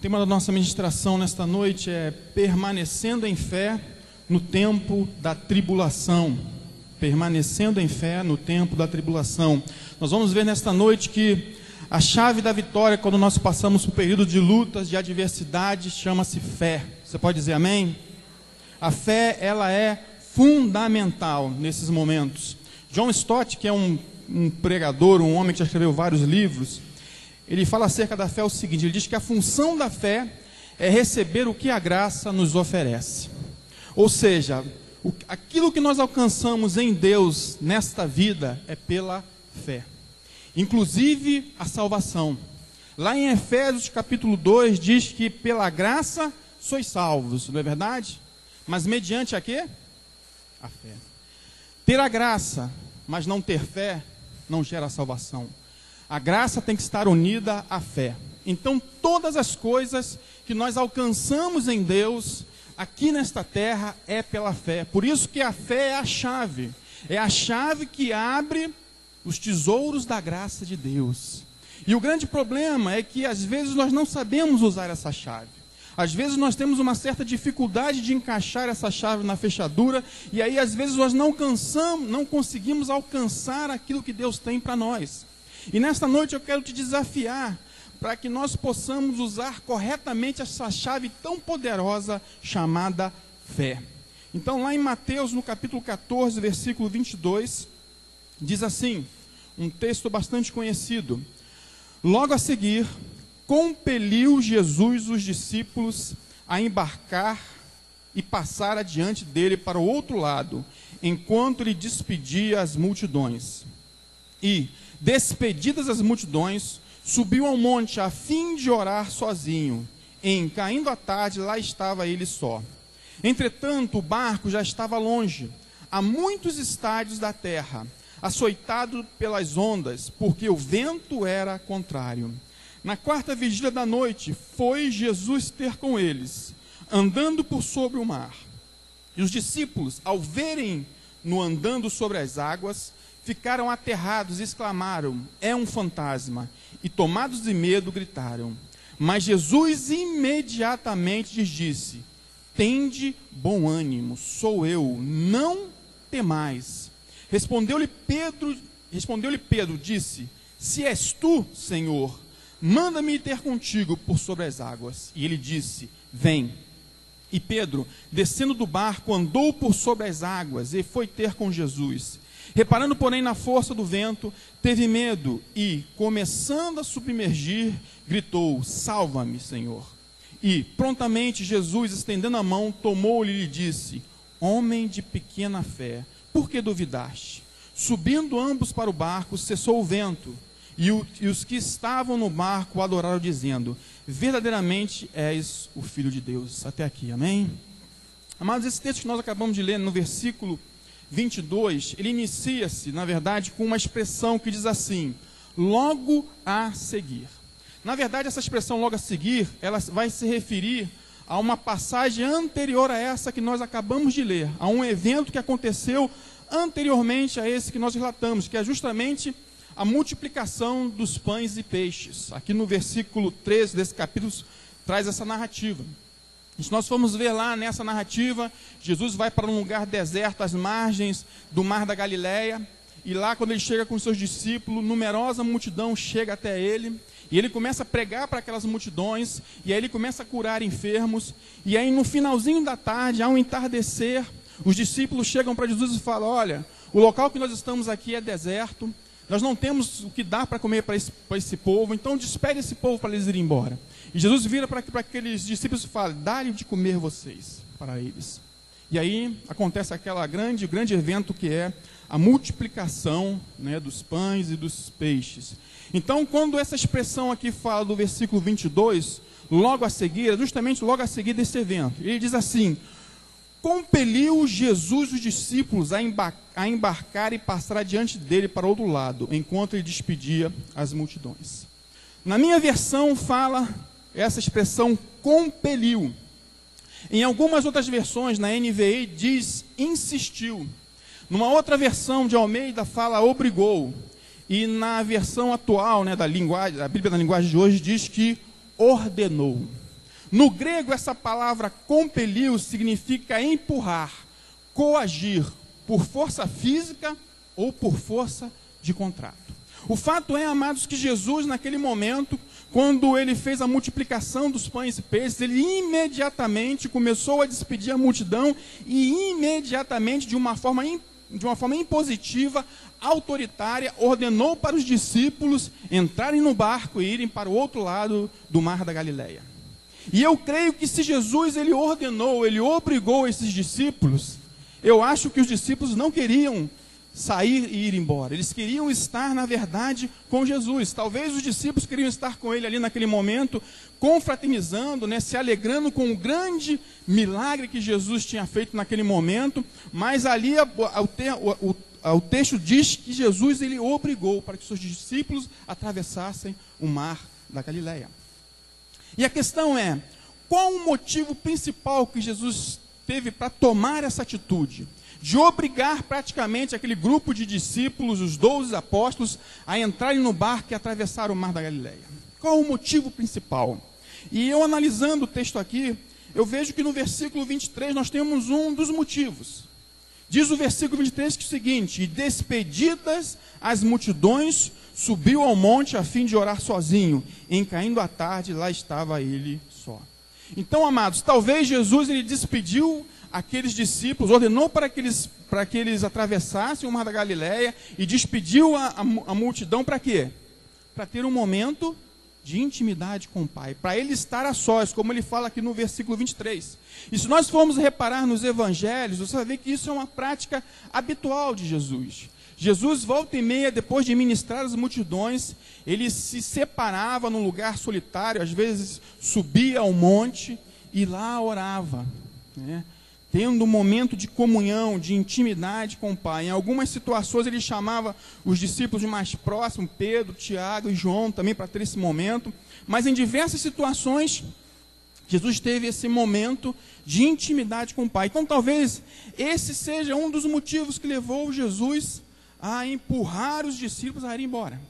tema da nossa ministração nesta noite é permanecendo em fé no tempo da tribulação. Permanecendo em fé no tempo da tribulação. Nós vamos ver nesta noite que a chave da vitória, quando nós passamos por período de lutas, de adversidade, chama-se fé. Você pode dizer amém? A fé, ela é fundamental nesses momentos. John Stott, que é um pregador, um homem que já escreveu vários livros, ele fala acerca da fé o seguinte: ele diz que a função da fé é receber o que a graça nos oferece. Ou seja, aquilo que nós alcançamos em Deus nesta vida é pela fé. Inclusive a salvação. Lá em Efésios capítulo 2 diz que pela graça sois salvos, não é verdade? Mas mediante a quê? A fé. Ter a graça, mas não ter fé, não gera salvação. A graça tem que estar unida à fé. Então todas as coisas que nós alcançamos em Deus, aqui nesta terra, é pela fé. Por isso que a fé é a chave. É a chave que abre os tesouros da graça de Deus. E o grande problema é que às vezes nós não sabemos usar essa chave. Às vezes nós temos uma certa dificuldade de encaixar essa chave na fechadura, e aí às vezes nós não conseguimos alcançar aquilo que Deus tem para nós. E nesta noite eu quero te desafiar para que nós possamos usar corretamente essa chave tão poderosa chamada fé. Então lá em Mateus, no capítulo 14, versículo 22, diz assim, um texto bastante conhecido: logo a seguir, compeliu Jesus os discípulos a embarcar e passar adiante dele para o outro lado, enquanto ele despedia as multidões. E, despedidas as multidões, subiu ao monte a fim de orar sozinho. Caindo a tarde, lá estava ele só. Entretanto, o barco já estava longe, a muitos estádios da terra, açoitado pelas ondas, porque o vento era contrário. Na quarta vigília da noite, foi Jesus ter com eles, andando por sobre o mar. E os discípulos, ao verem-no andando sobre as águas, ficaram aterrados e exclamaram: é um fantasma. E tomados de medo, gritaram. Mas Jesus imediatamente lhes disse: tende bom ânimo, sou eu, não temais. Respondeu-lhe Pedro, disse: se és tu, Senhor, manda-me ir ter contigo por sobre as águas. E ele disse: vem. E Pedro, descendo do barco, andou por sobre as águas e foi ter com Jesus. Reparando, porém, na força do vento, teve medo e, começando a submergir, gritou: salva-me, Senhor. E, prontamente, Jesus, estendendo a mão, tomou-lhe e lhe disse: homem de pequena fé, por que duvidaste? Subindo ambos para o barco, cessou o vento, e os que estavam no barco o adoraram, dizendo: verdadeiramente és o Filho de Deus. Até aqui, amém? Amados, esse texto que nós acabamos de ler no versículo 22, ele inicia-se, na verdade, com uma expressão que diz assim: logo a seguir. Na verdade, essa expressão logo a seguir, ela vai se referir a uma passagem anterior a essa que nós acabamos de ler, a um evento que aconteceu anteriormente a esse que nós relatamos, que é justamente a multiplicação dos pães e peixes. Aqui no versículo 13 desse capítulo traz essa narrativa. Se nós formos ver lá nessa narrativa, Jesus vai para um lugar deserto, às margens do mar da Galileia, e lá quando ele chega com seus discípulos, numerosa multidão chega até ele, e ele começa a pregar para aquelas multidões, e aí ele começa a curar enfermos, e aí no finalzinho da tarde, ao entardecer, os discípulos chegam para Jesus e falam: olha, o local que nós estamos aqui é deserto, nós não temos o que dar para comer para esse povo, então despede esse povo para eles irem embora. E Jesus vira para aqueles discípulos e fala: dá-lhe de comer vocês, para eles. E aí acontece o grande evento que é a multiplicação, né, dos pães e dos peixes. Então, quando essa expressão aqui fala do versículo 22, logo a seguir, justamente logo a seguir desse evento, ele diz assim: compeliu Jesus os discípulos a embarcar e passar adiante dele para outro lado, enquanto ele despedia as multidões. Na minha versão fala essa expressão compeliu. Em algumas outras versões, na NVI, diz insistiu. Numa outra versão de Almeida fala obrigou. E na versão atual, né, da Bíblia da linguagem de hoje, diz que ordenou. No grego, essa palavra compeliu significa empurrar, coagir, por força física ou por força de contrato. O fato é, amados, que Jesus, naquele momento, quando ele fez a multiplicação dos pães e peixes, ele imediatamente começou a despedir a multidão e imediatamente, de uma forma impositiva, autoritária, ordenou para os discípulos entrarem no barco e irem para o outro lado do mar da Galileia. E eu creio que se Jesus ele ordenou, ele obrigou esses discípulos, eu acho que os discípulos não queriam sair e ir embora. Eles queriam estar, na verdade, com Jesus. Talvez os discípulos queriam estar com ele ali naquele momento, confraternizando, né, se alegrando com o grande milagre que Jesus tinha feito naquele momento, mas ali o texto diz que Jesus ele obrigou para que seus discípulos atravessassem o mar da Galileia. E a questão é, qual o motivo principal que Jesus teve para tomar essa atitude? De obrigar praticamente aquele grupo de discípulos, os 12 apóstolos, a entrarem no barco e atravessar o mar da Galileia. Qual o motivo principal? E eu analisando o texto aqui, eu vejo que no versículo 23 nós temos um dos motivos. Diz o versículo 23 que é o seguinte: e despedidas as multidões, subiu ao monte a fim de orar sozinho. Em caindo a tarde, lá estava ele só. Então, amados, talvez Jesus ele despediu aqueles discípulos, ordenou para que eles atravessassem o mar da Galileia e despediu a multidão para quê? Para ter um momento de intimidade com o Pai, para ele estar a sós, como ele fala aqui no versículo 23. E se nós formos reparar nos evangelhos, você vai ver que isso é uma prática habitual de Jesus. Jesus, volta e meia, depois de ministrar as multidões, ele se separava num lugar solitário, às vezes subia ao monte e lá orava, né? Tendo um momento de comunhão, de intimidade com o Pai. Em algumas situações ele chamava os discípulos mais próximos, Pedro, Tiago e João, também para ter esse momento. Mas em diversas situações, Jesus teve esse momento de intimidade com o Pai. Então talvez esse seja um dos motivos que levou Jesus a empurrar os discípulos a ir embora.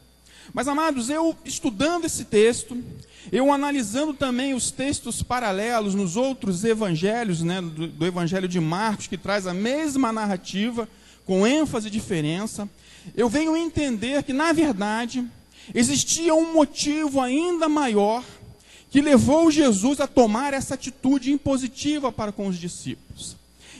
Mas, amados, eu estudando esse texto, eu analisando também os textos paralelos nos outros evangelhos, né, do evangelho de Marcos, que traz a mesma narrativa, com ênfase e diferença, eu venho entender que, na verdade, existia um motivo ainda maior que levou Jesus a tomar essa atitude impositiva para com os discípulos.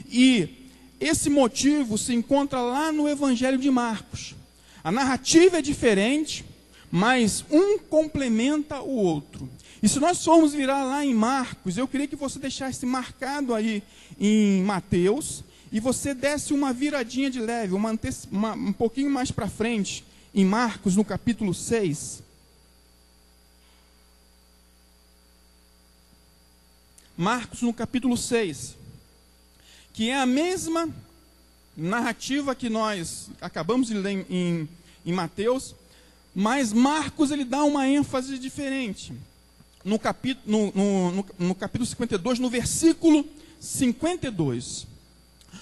E esse motivo se encontra lá no evangelho de Marcos. A narrativa é diferente, mas um complementa o outro. E se nós formos virar lá em Marcos, eu queria que você deixasse marcado aí em Mateus, e você desse uma viradinha de leve, um pouquinho mais para frente, em Marcos, no capítulo 6. Marcos, no capítulo 6, que é a mesma narrativa que nós acabamos de ler em Mateus, mas Marcos ele dá uma ênfase diferente. No capítulo 52, no versículo 52.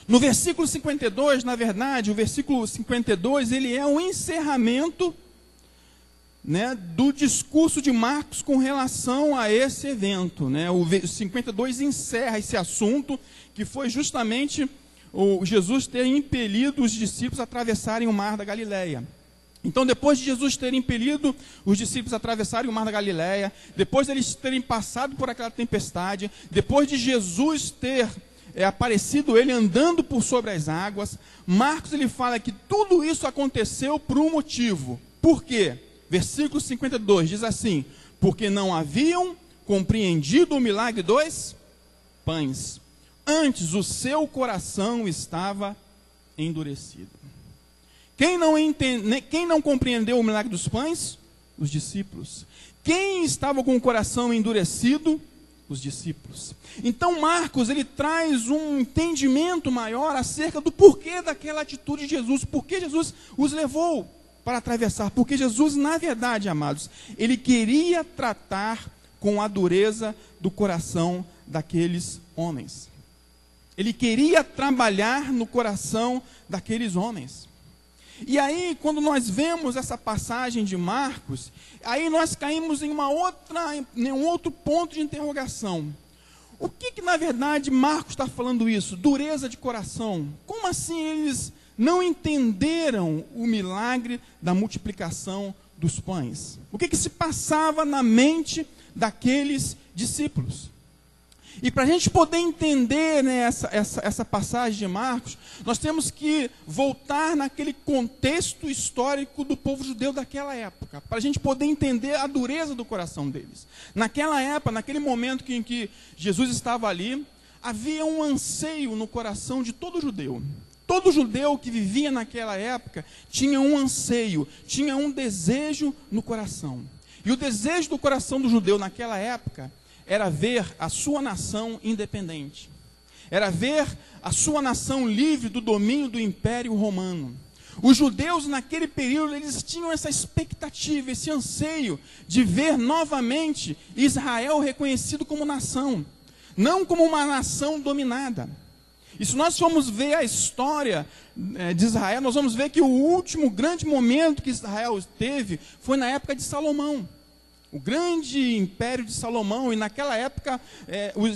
No versículo 52, na verdade, o versículo 52, ele é um encerramento, né, do discurso de Marcos com relação a esse evento, né? O 52 encerra esse assunto, que foi justamente o Jesus ter impelido os discípulos a atravessarem o mar da Galileia. Então, depois de Jesus ter impelido os discípulos a atravessarem o mar da Galileia, depois de eles terem passado por aquela tempestade, depois de Jesus ter aparecido ele andando por sobre as águas, Marcos ele fala que tudo isso aconteceu por um motivo. Por quê? Versículo 52 diz assim: porque não haviam compreendido o milagre dos pães, antes o seu coração estava endurecido. Quem não compreendeu o milagre dos pães? Os discípulos. Quem estava com o coração endurecido? Os discípulos. Então Marcos ele traz um entendimento maior acerca do porquê daquela atitude de Jesus, porque Jesus os levou para atravessar, porque Jesus, na verdade, amados, ele queria tratar com a dureza do coração daqueles homens. Ele queria trabalhar no coração daqueles homens. E aí, quando nós vemos essa passagem de Marcos, aí nós caímos em um outro ponto de interrogação. O que na verdade Marcos está falando isso? Dureza de coração. Como assim eles não entenderam o milagre da multiplicação dos pães? O que se passava na mente daqueles discípulos? E para a gente poder entender, né, essa passagem de Marcos, nós temos que voltar naquele contexto histórico do povo judeu daquela época, para a gente poder entender a dureza do coração deles. Naquela época, naquele momento em que Jesus estava ali, havia um anseio no coração de todo judeu. Todo judeu que vivia naquela época tinha um anseio, tinha um desejo no coração. E o desejo do coração do judeu naquela época era ver a sua nação independente. Era ver a sua nação livre do domínio do Império Romano. Os judeus naquele período, eles tinham essa expectativa, esse anseio de ver novamente Israel reconhecido como nação, não como uma nação dominada. E se nós formos ver a história de Israel, nós vamos ver que o último grande momento que Israel teve foi na época de Salomão. O grande império de Salomão, e naquela época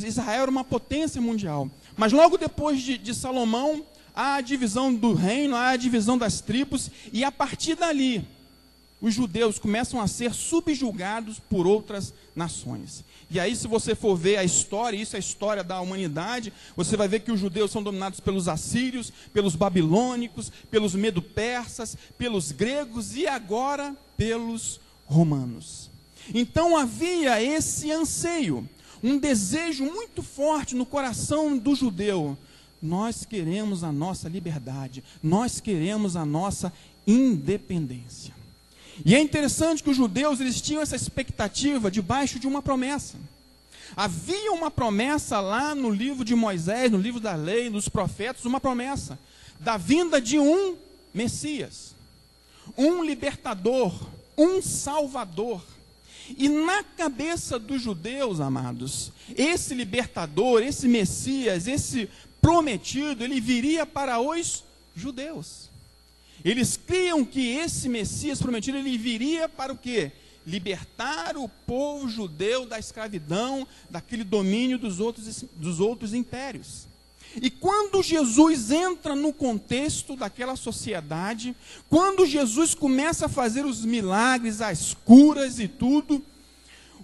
Israel era uma potência mundial. Mas logo depois de Salomão, há a divisão do reino, há a divisão das tribos, e a partir dali, os judeus começam a ser subjugados por outras nações. E aí, se você for ver a história, isso é a história da humanidade, você vai ver que os judeus são dominados pelos assírios, pelos babilônicos, pelos medo-persas, pelos gregos e agora pelos romanos. Então havia esse anseio, um desejo muito forte no coração do judeu. Nós queremos a nossa liberdade, nós queremos a nossa independência. E é interessante que os judeus, eles tinham essa expectativa debaixo de uma promessa. Havia uma promessa lá no livro de Moisés, no livro da lei, nos profetas, uma promessa da vinda de um Messias, um libertador, um salvador. E na cabeça dos judeus, amados, esse libertador, esse Messias, esse prometido, ele viria para os judeus. Eles criam que esse Messias prometido, ele viria para o quê? Libertar o povo judeu da escravidão, daquele domínio dos outros impérios. E quando Jesus entra no contexto daquela sociedade, quando Jesus começa a fazer os milagres, as curas e tudo,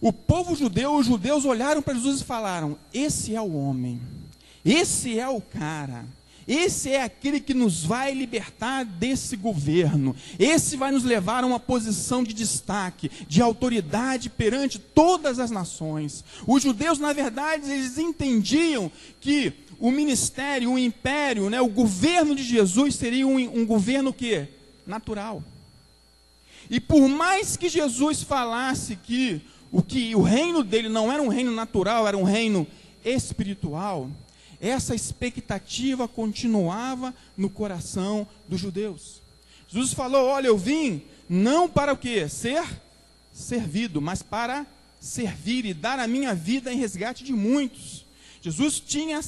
o povo judeu, os judeus olharam para Jesus e falaram: esse é o homem, esse é o cara, esse é aquele que nos vai libertar desse governo, esse vai nos levar a uma posição de destaque, de autoridade perante todas as nações. Os judeus, na verdade, eles entendiam que o ministério, o império, né, o governo de Jesus seria um governo que? Natural. E por mais que Jesus falasse que o reino dele não era um reino natural, era um reino espiritual, essa expectativa continuava no coração dos judeus. Jesus falou: olha, eu vim não para o quê? Ser servido, mas para servir e dar a minha vida em resgate de muitos. Jesus tinha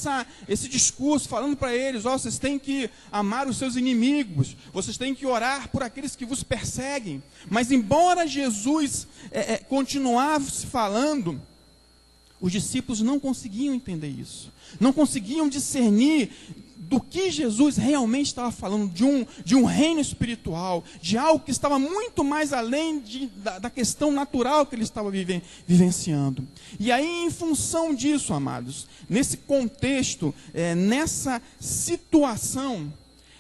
esse discurso falando para eles: ó, vocês têm que amar os seus inimigos, vocês têm que orar por aqueles que vos perseguem. Mas embora Jesus continuasse falando, os discípulos não conseguiam entender isso, não conseguiam discernir do que Jesus realmente estava falando, de um reino espiritual, de algo que estava muito mais além da questão natural que ele estava vivenciando. E aí, em função disso, amados, nesse contexto, nessa situação,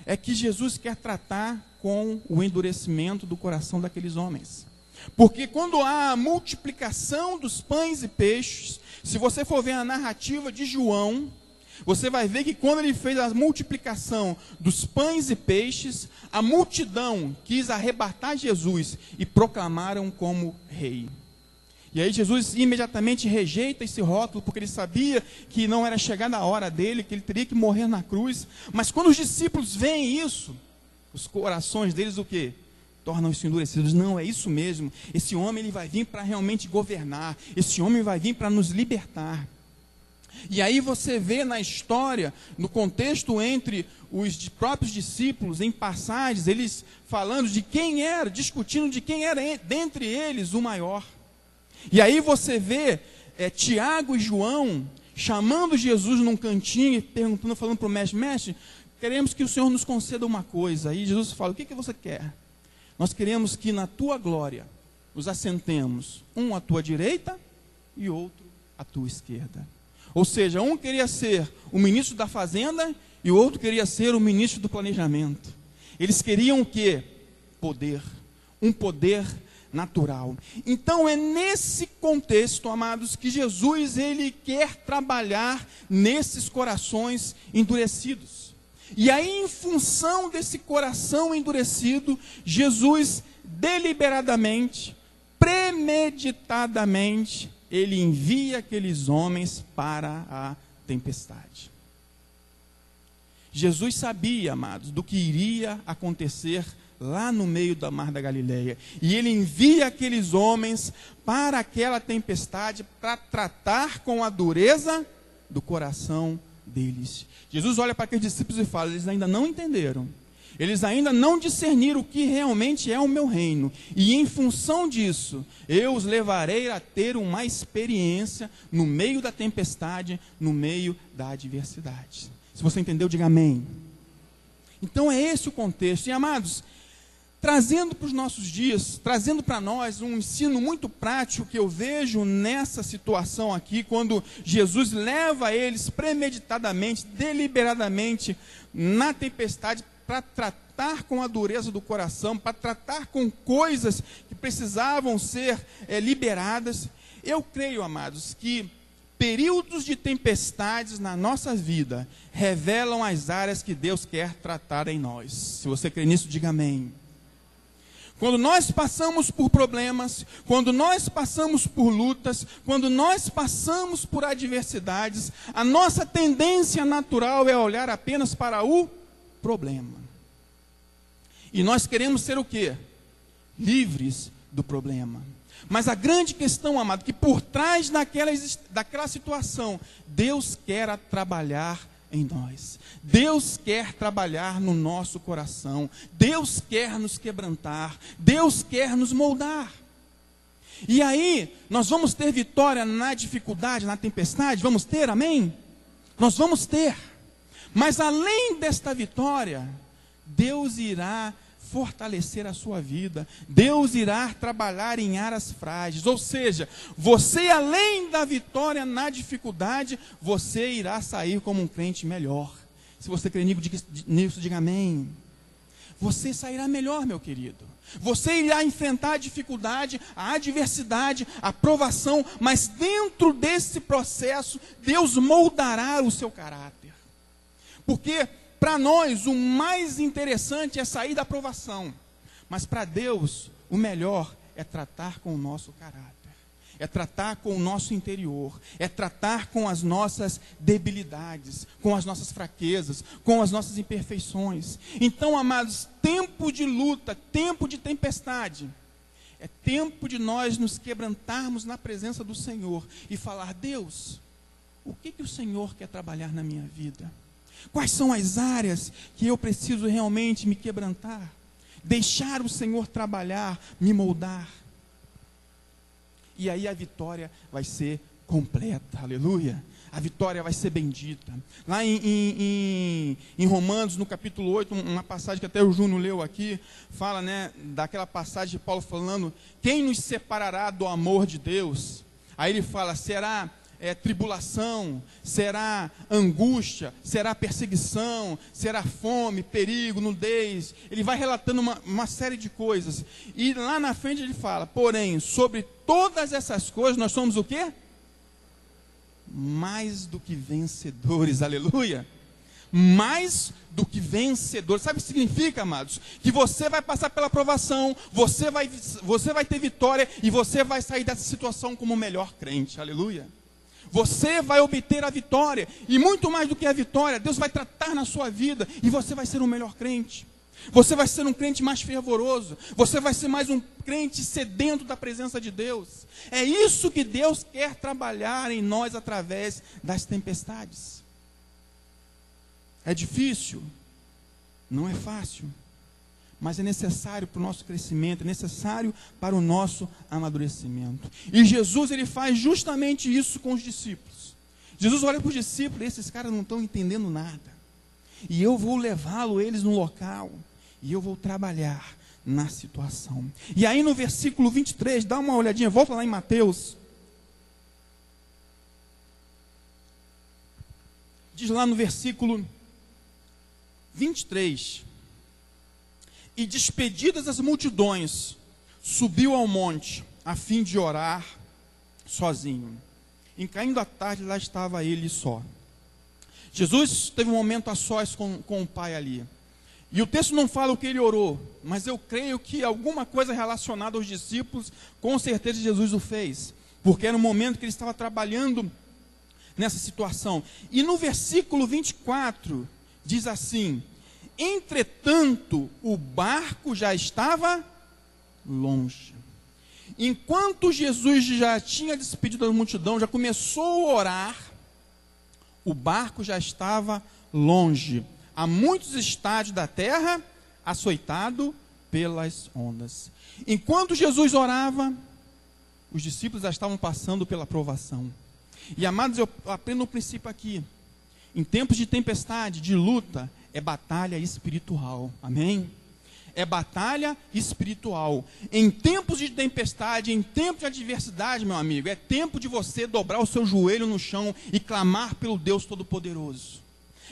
é que Jesus quer tratar com o endurecimento do coração daqueles homens. Porque quando há a multiplicação dos pães e peixes, se você for ver a narrativa de João, você vai ver que quando ele fez a multiplicação dos pães e peixes, a multidão quis arrebatar Jesus e proclamaram como rei. E aí Jesus imediatamente rejeita esse rótulo, porque ele sabia que não era chegada a hora dele, que ele teria que morrer na cruz. Mas quando os discípulos veem isso, os corações deles o quê? Tornam-se endurecidos. Não, é isso mesmo, esse homem ele vai vir para realmente governar, esse homem vai vir para nos libertar. E aí você vê na história, no contexto entre os próprios discípulos, em passagens, eles falando de quem era, discutindo de quem era dentre eles o maior. E aí você vê Tiago e João chamando Jesus num cantinho e perguntando, falando para o mestre: mestre, queremos que o Senhor nos conceda uma coisa. Aí Jesus fala: o que você quer? Nós queremos que na tua glória nos assentemos, um à tua direita e outro à tua esquerda. Ou seja, um queria ser o ministro da fazenda e o outro queria ser o ministro do planejamento. Eles queriam o quê? Poder. Um poder natural. Então é nesse contexto, amados, que Jesus ele quer trabalhar nesses corações endurecidos. E aí, em função desse coração endurecido, Jesus deliberadamente, premeditadamente, ele envia aqueles homens para a tempestade. Jesus sabia, amados, do que iria acontecer lá no meio do mar da Galileia. E ele envia aqueles homens para aquela tempestade para tratar com a dureza do coração deles. Jesus olha para aqueles discípulos e fala: eles ainda não entenderam. Eles ainda não discerniram o que realmente é o meu reino. E em função disso, eu os levarei a ter uma experiência no meio da tempestade, no meio da adversidade. Se você entendeu, diga amém. Então é esse o contexto. E amados, trazendo para os nossos dias, trazendo para nós um ensino muito prático que eu vejo nessa situação aqui, quando Jesus leva eles premeditadamente, deliberadamente, na tempestade, para tratar com a dureza do coração, para tratar com coisas que precisavam ser liberadas. Eu creio, amados, que períodos de tempestades na nossa vida revelam as áreas que Deus quer tratar em nós. Se você crê nisso, diga amém. Quando nós passamos por problemas, quando nós passamos por lutas, quando nós passamos por adversidades, a nossa tendência natural é olhar apenas para o problema. E nós queremos ser o quê? Livres do problema. Mas a grande questão, amado, que por trás daquela situação, Deus quer trabalhar em nós. Deus quer trabalhar no nosso coração. Deus quer nos quebrantar. Deus quer nos moldar. E aí, nós vamos ter vitória na dificuldade, na tempestade? Vamos ter, amém? Nós vamos ter. Mas além desta vitória, Deus irá fortalecer a sua vida. Deus irá trabalhar em áreas frágeis. Ou seja, você, além da vitória na dificuldade, você irá sair como um crente melhor. Se você crê nisso, diga amém. Você sairá melhor, meu querido. Você irá enfrentar a dificuldade, a adversidade, a provação, mas dentro desse processo, Deus moldará o seu caráter. Porque para nós, o mais interessante é sair da provação. Mas para Deus, o melhor é tratar com o nosso caráter. É tratar com o nosso interior. É tratar com as nossas debilidades, com as nossas fraquezas, com as nossas imperfeições. Então, amados, tempo de luta, tempo de tempestade, é tempo de nós nos quebrantarmos na presença do Senhor e falar: Deus, o que o Senhor quer trabalhar na minha vida? Quais são as áreas que eu preciso realmente me quebrantar? Deixar o Senhor trabalhar, me moldar. E aí a vitória vai ser completa, aleluia. A vitória vai ser bendita. Lá em Romanos, no capítulo 8, uma passagem que até o Júnior leu aqui, fala, né, daquela passagem de Paulo falando: quem nos separará do amor de Deus? Aí ele fala: será tribulação, será angústia, será perseguição, será fome, perigo, nudez. Ele vai relatando uma série de coisas. E lá na frente ele fala: porém, sobre todas essas coisas, nós somos o quê? Mais do que vencedores, aleluia. Mais do que vencedores. Sabe o que significa, amados? Que você vai passar pela provação, você vai ter vitória e você vai sair dessa situação como o melhor crente, aleluia. Você vai obter a vitória, e muito mais do que a vitória, Deus vai tratar na sua vida, e você vai ser o melhor crente. Você vai ser um crente mais fervoroso. Você vai ser mais um crente sedento da presença de Deus. É isso que Deus quer trabalhar em nós através das tempestades. É difícil? Não é fácil. Mas é necessário para o nosso crescimento, é necessário para o nosso amadurecimento. E Jesus, ele faz justamente isso com os discípulos. Jesus olha para os discípulos, esses caras não estão entendendo nada. E eu vou levá-lo eles no local. E eu vou trabalhar na situação. E aí no versículo 23, dá uma olhadinha, volta lá em Mateus. Diz lá no versículo 23. E despedidas as multidões, subiu ao monte, a fim de orar sozinho. E caindo a tarde, lá estava ele só. Jesus teve um momento a sós com o Pai ali. E o texto não fala o que ele orou, mas eu creio que alguma coisa relacionada aos discípulos, com certeza Jesus o fez. Porque era um momento que ele estava trabalhando nessa situação. E no versículo 24, diz assim: entretanto, o barco já estava longe. Enquanto Jesus já tinha despedido da multidão, já começou a orar, o barco já estava longe, a muitos estádios da terra, açoitado pelas ondas. Enquanto Jesus orava, os discípulos já estavam passando pela provação. E amados, eu aprendo um princípio aqui. Em tempos de tempestade, de luta, é batalha espiritual. Amém? É batalha espiritual. Em tempos de tempestade, em tempos de adversidade, meu amigo, é tempo de você dobrar o seu joelho no chão e clamar pelo Deus Todo-Poderoso.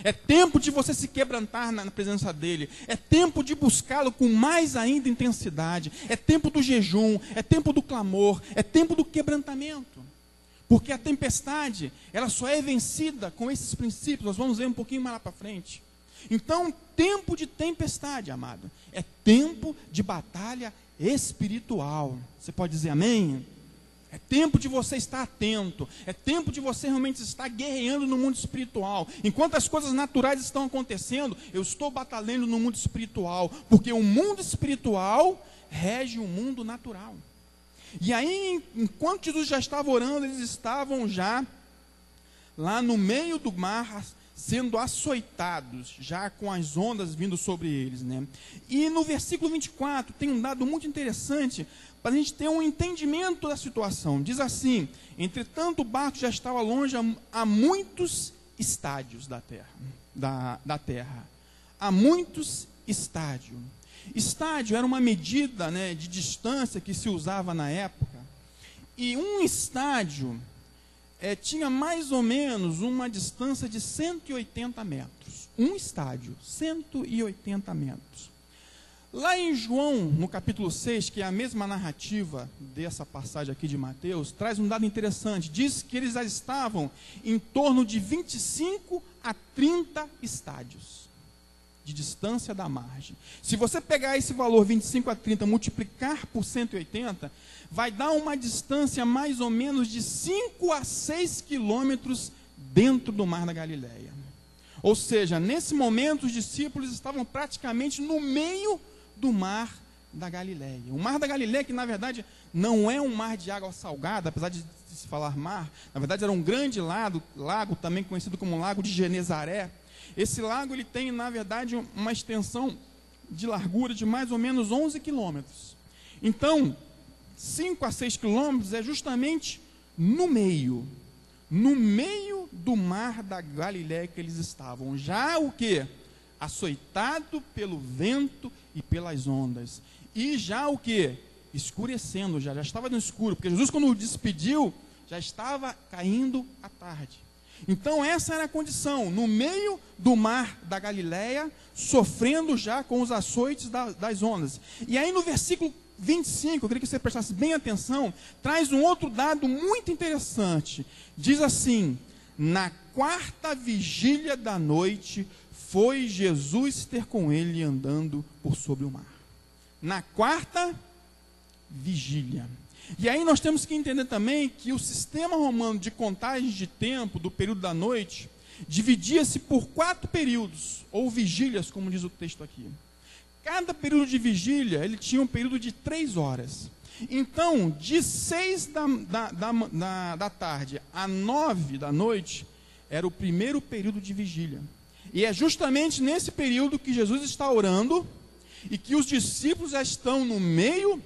É tempo de você se quebrantar na presença dele. É tempo de buscá-lo com mais ainda intensidade. É tempo do jejum, é tempo do clamor, é tempo do quebrantamento. Porque a tempestade, ela só é vencida com esses princípios. Nós vamos ver um pouquinho mais lá para frente. Então, tempo de tempestade, amado, é tempo de batalha espiritual. Você pode dizer amém? É tempo de você estar atento. É tempo de você realmente estar guerreando no mundo espiritual. Enquanto as coisas naturais estão acontecendo, eu estou batalhando no mundo espiritual. Porque o mundo espiritual rege o mundo natural. E aí, enquanto Jesus já estava orando, eles estavam já lá no meio do mar, sendo açoitados, já com as ondas vindo sobre eles, né? E no versículo 24 tem um dado muito interessante para a gente ter um entendimento da situação. Diz assim: entretanto o barco já estava longe a muitos estádios da terra, há muitos estádios. Estádio era uma medida, né, de distância que se usava na época. E um estádio tinha mais ou menos uma distância de 180 metros. Um estádio, 180 metros. Lá em João, no capítulo 6, que é a mesma narrativa dessa passagem aqui de Mateus, traz um dado interessante. Diz que eles já estavam em torno de 25 a 30 estádios de distância da margem. Se você pegar esse valor 25 a 30, multiplicar por 180, vai dar uma distância mais ou menos de 5 a 6 quilômetros dentro do Mar da Galileia. Ou seja, nesse momento os discípulos estavam praticamente no meio do Mar da Galileia. O Mar da Galileia, que na verdade não é um mar de água salgada, apesar de se falar mar, na verdade era um grande lago também conhecido como Lago de Genezaré. Esse lago ele tem, na verdade, uma extensão de largura de mais ou menos 11 quilômetros. Então, 5 a 6 quilômetros é justamente no meio do Mar da Galileia que eles estavam. Já o quê? Açoitado pelo vento e pelas ondas. E já o quê? Escurecendo, já estava no escuro, porque Jesus, quando o despediu, já estava caindo a tarde. Então essa era a condição, no meio do Mar da Galileia, sofrendo já com os açoites das ondas. E aí no versículo 25, eu queria que você prestasse bem atenção, traz um outro dado muito interessante. Diz assim: na quarta vigília da noite, foi Jesus ter com ele andando por sobre o mar. Na quarta vigília. E aí nós temos que entender também que o sistema romano de contagem de tempo, do período da noite, dividia-se por 4 períodos, ou vigílias, como diz o texto aqui. cada período de vigília, ele tinha um período de 3 horas. Então, de 6 da tarde a 9 da noite, era o primeiro período de vigília. E é justamente nesse período que Jesus está orando e que os discípulos já estão no meio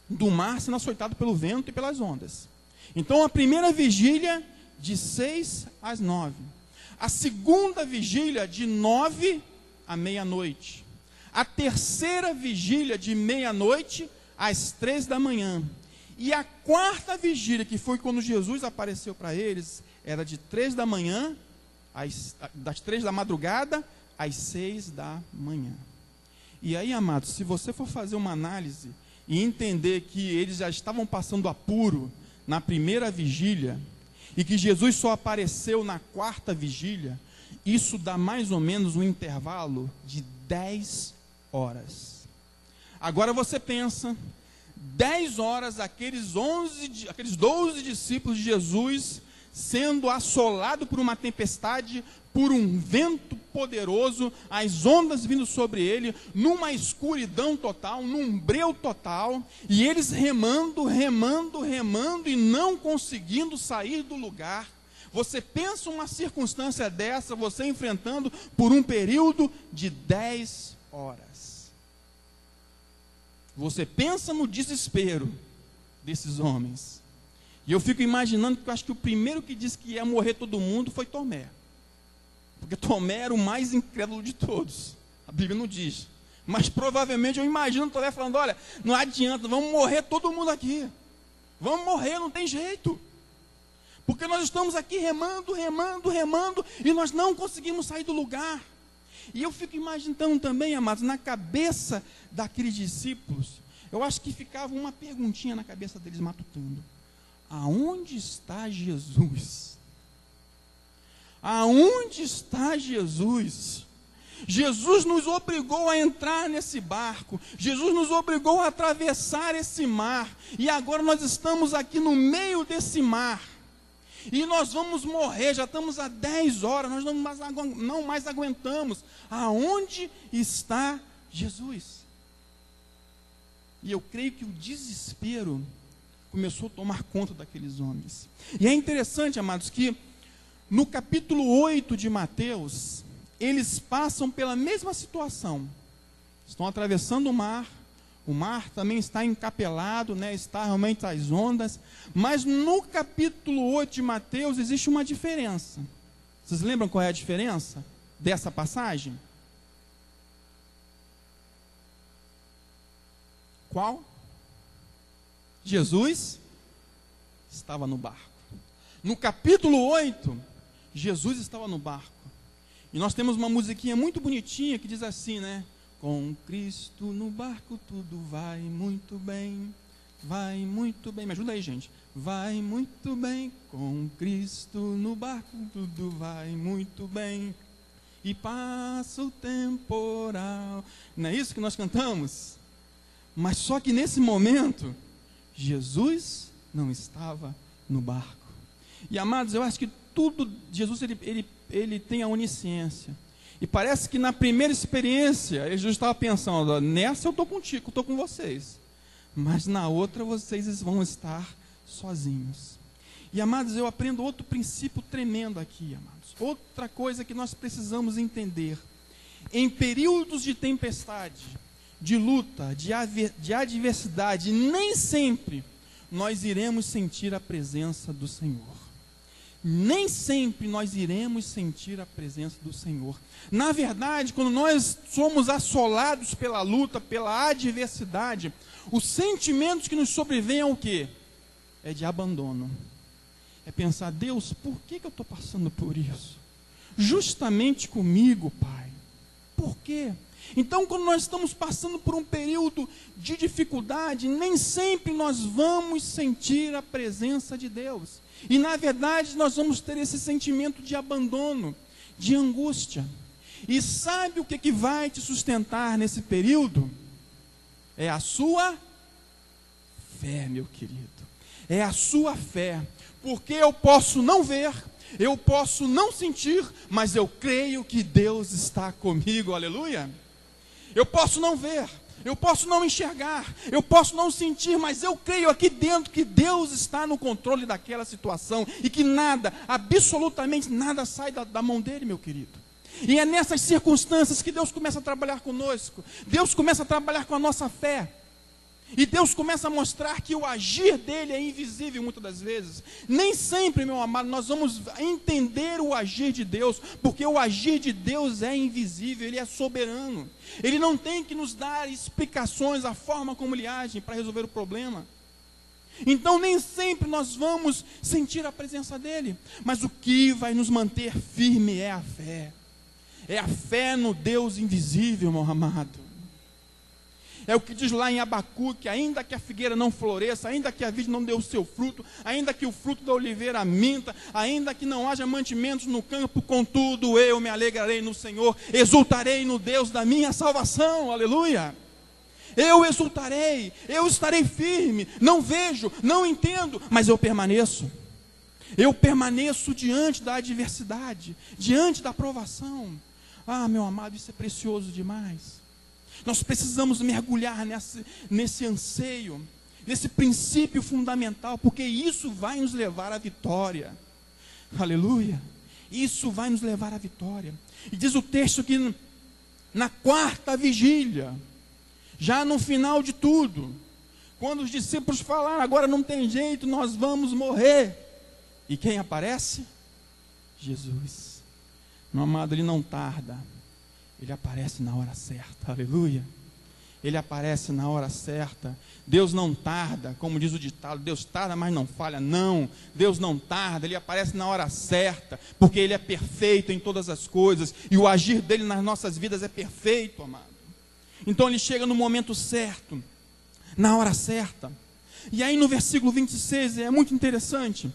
do mar, sendo açoitados pelo vento e pelas ondas. Então, a primeira vigília, de 6 às 9. A segunda vigília, de 9 à meia-noite. A terceira vigília, de meia-noite às 3 da manhã. E a quarta vigília, que foi quando Jesus apareceu para eles, era de 3 da manhã, das 3 da madrugada às 6 da manhã. E aí, amados, se você for fazer uma análise e entender que eles já estavam passando apuro na primeira vigília e que Jesus só apareceu na quarta vigília, isso dá mais ou menos um intervalo de 10 horas. Agora você pensa, 10 horas, aqueles 12 discípulos de Jesus sendo assolado por uma tempestade, por um vento poderoso, as ondas vindo sobre ele, numa escuridão total, num breu total, e eles remando e não conseguindo sair do lugar. Você pensa uma circunstância dessa, você enfrentando por um período de 10 horas. Você pensa no desespero desses homens. E eu fico imaginando, porque eu acho que o primeiro que disse que ia morrer todo mundo foi Tomé. Porque Tomé era o mais incrédulo de todos. A Bíblia não diz. Mas provavelmente eu imagino Tomé falando, olha, não adianta, vamos morrer todo mundo aqui. Vamos morrer, não tem jeito. Porque nós estamos aqui remando, e nós não conseguimos sair do lugar. E eu fico imaginando também, amados, na cabeça daqueles discípulos, eu acho que ficava uma perguntinha na cabeça deles matutando. Aonde está Jesus? Aonde está Jesus? Jesus nos obrigou a entrar nesse barco, Jesus nos obrigou a atravessar esse mar, e agora nós estamos aqui no meio desse mar, e nós vamos morrer, já estamos há 10 horas, nós não mais aguentamos. Aonde está Jesus? E eu creio que o desespero começou a tomar conta daqueles homens. E é interessante, amados, que no capítulo 8 de Mateus, eles passam pela mesma situação. Estão atravessando o mar também está encapelado, né? Está realmente as ondas. Mas no capítulo 8 de Mateus existe uma diferença. Vocês lembram qual é a diferença dessa passagem? Qual? Jesus estava no barco. No capítulo 8, Jesus estava no barco. E nós temos uma musiquinha muito bonitinha que diz assim, né? Com Cristo no barco tudo vai muito bem. Vai muito bem. Me ajuda aí, gente. Vai muito bem. Com Cristo no barco tudo vai muito bem. E passa o temporal. Não é isso que nós cantamos? Mas só que nesse momento, Jesus não estava no barco. E amados, eu acho que tudo, Jesus ele tem a onisciência. E parece que na primeira experiência, Jesus estava pensando, nessa eu estou contigo, estou com vocês. Mas na outra vocês vão estar sozinhos. E amados, eu aprendo outro princípio tremendo aqui, amados. Outra coisa que nós precisamos entender. Em períodos de tempestade, de luta, de adversidade, nem sempre nós iremos sentir a presença do Senhor. Nem sempre nós iremos sentir a presença do Senhor. Na verdade, quando nós somos assolados pela luta, pela adversidade, os sentimentos que nos sobrevêm é o quê? É de abandono. É pensar, Deus, por que eu estou passando por isso? Justamente comigo, Pai. Por quê? Então, quando nós estamos passando por um período de dificuldade, nem sempre nós vamos sentir a presença de Deus. E, na verdade, nós vamos ter esse sentimento de abandono, de angústia. E sabe o que vai te sustentar nesse período? É a sua fé, meu querido. É a sua fé. Porque eu posso não ver, eu posso não sentir, mas eu creio que Deus está comigo, aleluia. Eu posso não ver, eu posso não enxergar, eu posso não sentir, mas eu creio aqui dentro que Deus está no controle daquela situação e que nada, absolutamente nada sai da mão dele, meu querido. E é nessas circunstâncias que Deus começa a trabalhar conosco, Deus começa a trabalhar com a nossa fé. E Deus começa a mostrar que o agir dele é invisível muitas das vezes. Nem sempre, meu amado, nós vamos entender o agir de Deus, porque o agir de Deus é invisível, ele é soberano. Ele não tem que nos dar explicações, a forma como ele age para resolver o problema. Então nem sempre nós vamos sentir a presença dele, mas o que vai nos manter firme é a fé. É a fé no Deus invisível, meu amado. É o que diz lá em Abacuque: ainda que a figueira não floresça, ainda que a vide não dê o seu fruto, ainda que o fruto da oliveira minta, ainda que não haja mantimentos no campo, contudo eu me alegrarei no Senhor, exultarei no Deus da minha salvação, aleluia. Eu exultarei, eu estarei firme, não vejo, não entendo, mas eu permaneço diante da adversidade, diante da provação. Ah, meu amado, isso é precioso demais. Nós precisamos mergulhar nesse anseio, nesse princípio fundamental, porque isso vai nos levar à vitória. Aleluia! Isso vai nos levar à vitória. E diz o texto que na quarta vigília, já no final de tudo, quando os discípulos falaram: agora não tem jeito, nós vamos morrer. E quem aparece? Jesus. Meu amado, ele não tarda. Ele aparece na hora certa, aleluia. Ele aparece na hora certa. Deus não tarda, como diz o ditado: Deus tarda, mas não falha. Não, Deus não tarda, ele aparece na hora certa, porque ele é perfeito em todas as coisas, e o agir dele nas nossas vidas é perfeito, amado. Então ele chega no momento certo, na hora certa. E aí no versículo 26 é muito interessante,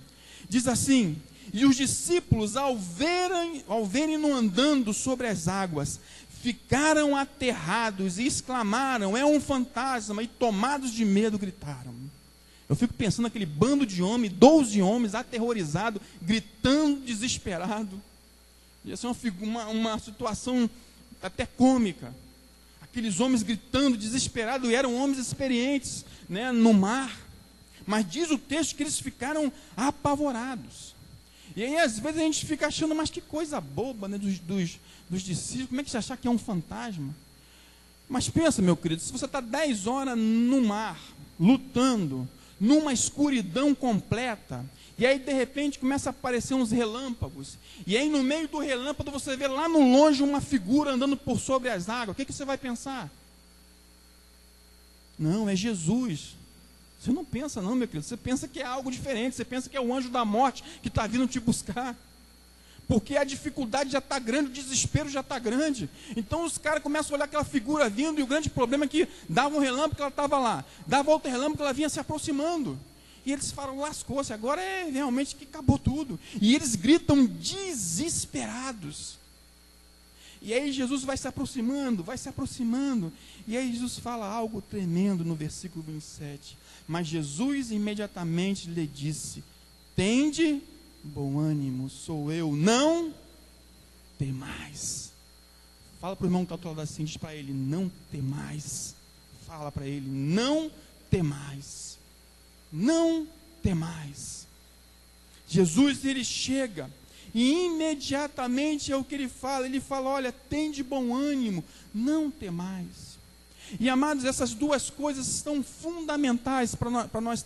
diz assim: e os discípulos, ao verem-no andando sobre as águas, ficaram aterrados e exclamaram: é um fantasma, e tomados de medo gritaram. Eu fico pensando naquele bando de homens, 12 homens aterrorizados, gritando, desesperado. Ia ser uma situação até cômica. Aqueles homens gritando, desesperados, e eram homens experientes, né, no mar. Mas diz o texto que eles ficaram apavorados. E aí às vezes a gente fica achando: mas que coisa boba, né, dos discípulos, como é que você achar que é um fantasma? Mas pensa, meu querido, se você está 10 horas no mar, lutando, numa escuridão completa, e aí de repente começa a aparecer uns relâmpagos, e aí no meio do relâmpago você vê lá no longe uma figura andando por sobre as águas, o que você vai pensar? Não, é Jesus. Você não pensa não, meu querido, você pensa que é algo diferente, você pensa que é o anjo da morte que está vindo te buscar, porque a dificuldade já está grande, o desespero já está grande. Então os caras começam a olhar aquela figura vindo, e o grande problema é que dava um relâmpago que ela estava lá, dava outro relâmpago que ela vinha se aproximando, e eles falam: lascou-se, agora é realmente que acabou tudo. E eles gritam desesperados. E aí Jesus vai se aproximando, e aí Jesus fala algo tremendo no versículo 27. Mas Jesus imediatamente lhe disse: tende bom ânimo, sou eu, não temais. Fala para o irmão que está ao teu lado assim, diz para ele: não temais. Fala para ele: não temais. Não temais. Jesus, ele chega, e imediatamente é o que ele fala: olha, tende bom ânimo, não temais. E amados, essas duas coisas são fundamentais para nós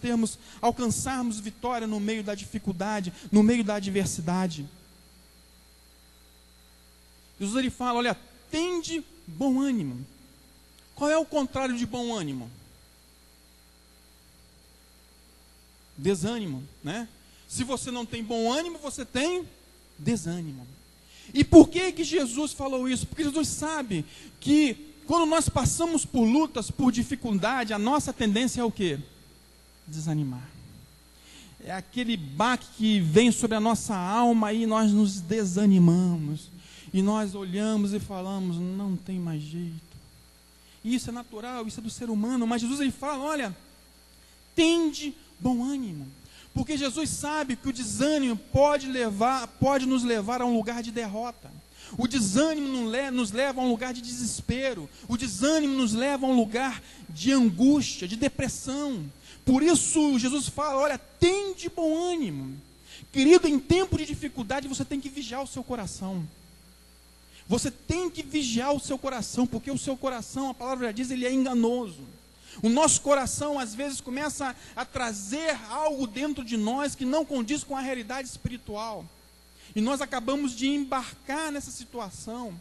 alcançarmos vitória no meio da dificuldade, no meio da adversidade. Jesus, ele fala: olha, tende bom ânimo. Qual é o contrário de bom ânimo? Desânimo, né? Se você não tem bom ânimo, você tem desânimo. E por que Jesus falou isso? Porque Jesus sabe que quando nós passamos por lutas, por dificuldade, a nossa tendência é o quê? Desanimar. É aquele baque que vem sobre a nossa alma e nós nos desanimamos. E nós olhamos e falamos: não tem mais jeito. Isso é natural, isso é do ser humano. Mas Jesus, ele fala: olha, tende bom ânimo. Porque Jesus sabe que o desânimo pode nos levar a um lugar de derrota. O desânimo nos leva a um lugar de desespero. O desânimo nos leva a um lugar de angústia, de depressão. Por isso Jesus fala, olha, tende bom ânimo. Querido, em tempo de dificuldade você tem que vigiar o seu coração. Você tem que vigiar o seu coração, porque o seu coração, a palavra já diz, ele é enganoso. O nosso coração às vezes começa a trazer algo dentro de nós que não condiz com a realidade espiritual. E nós acabamos de embarcar nessa situação.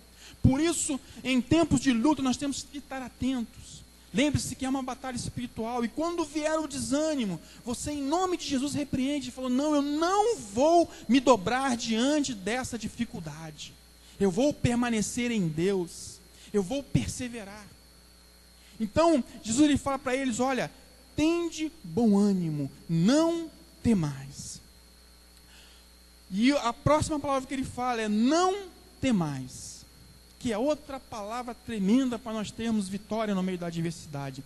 Por isso, em tempos de luta, nós temos que estar atentos. Lembre-se que é uma batalha espiritual. E quando vier o desânimo, você em nome de Jesus repreende e fala, não, eu não vou me dobrar diante dessa dificuldade. Eu vou permanecer em Deus. Eu vou perseverar. Então, Jesus ele fala para eles, olha, tende bom ânimo, não temais. E a próxima palavra que ele fala é não temais, que é outra palavra tremenda para nós termos vitória no meio da adversidade.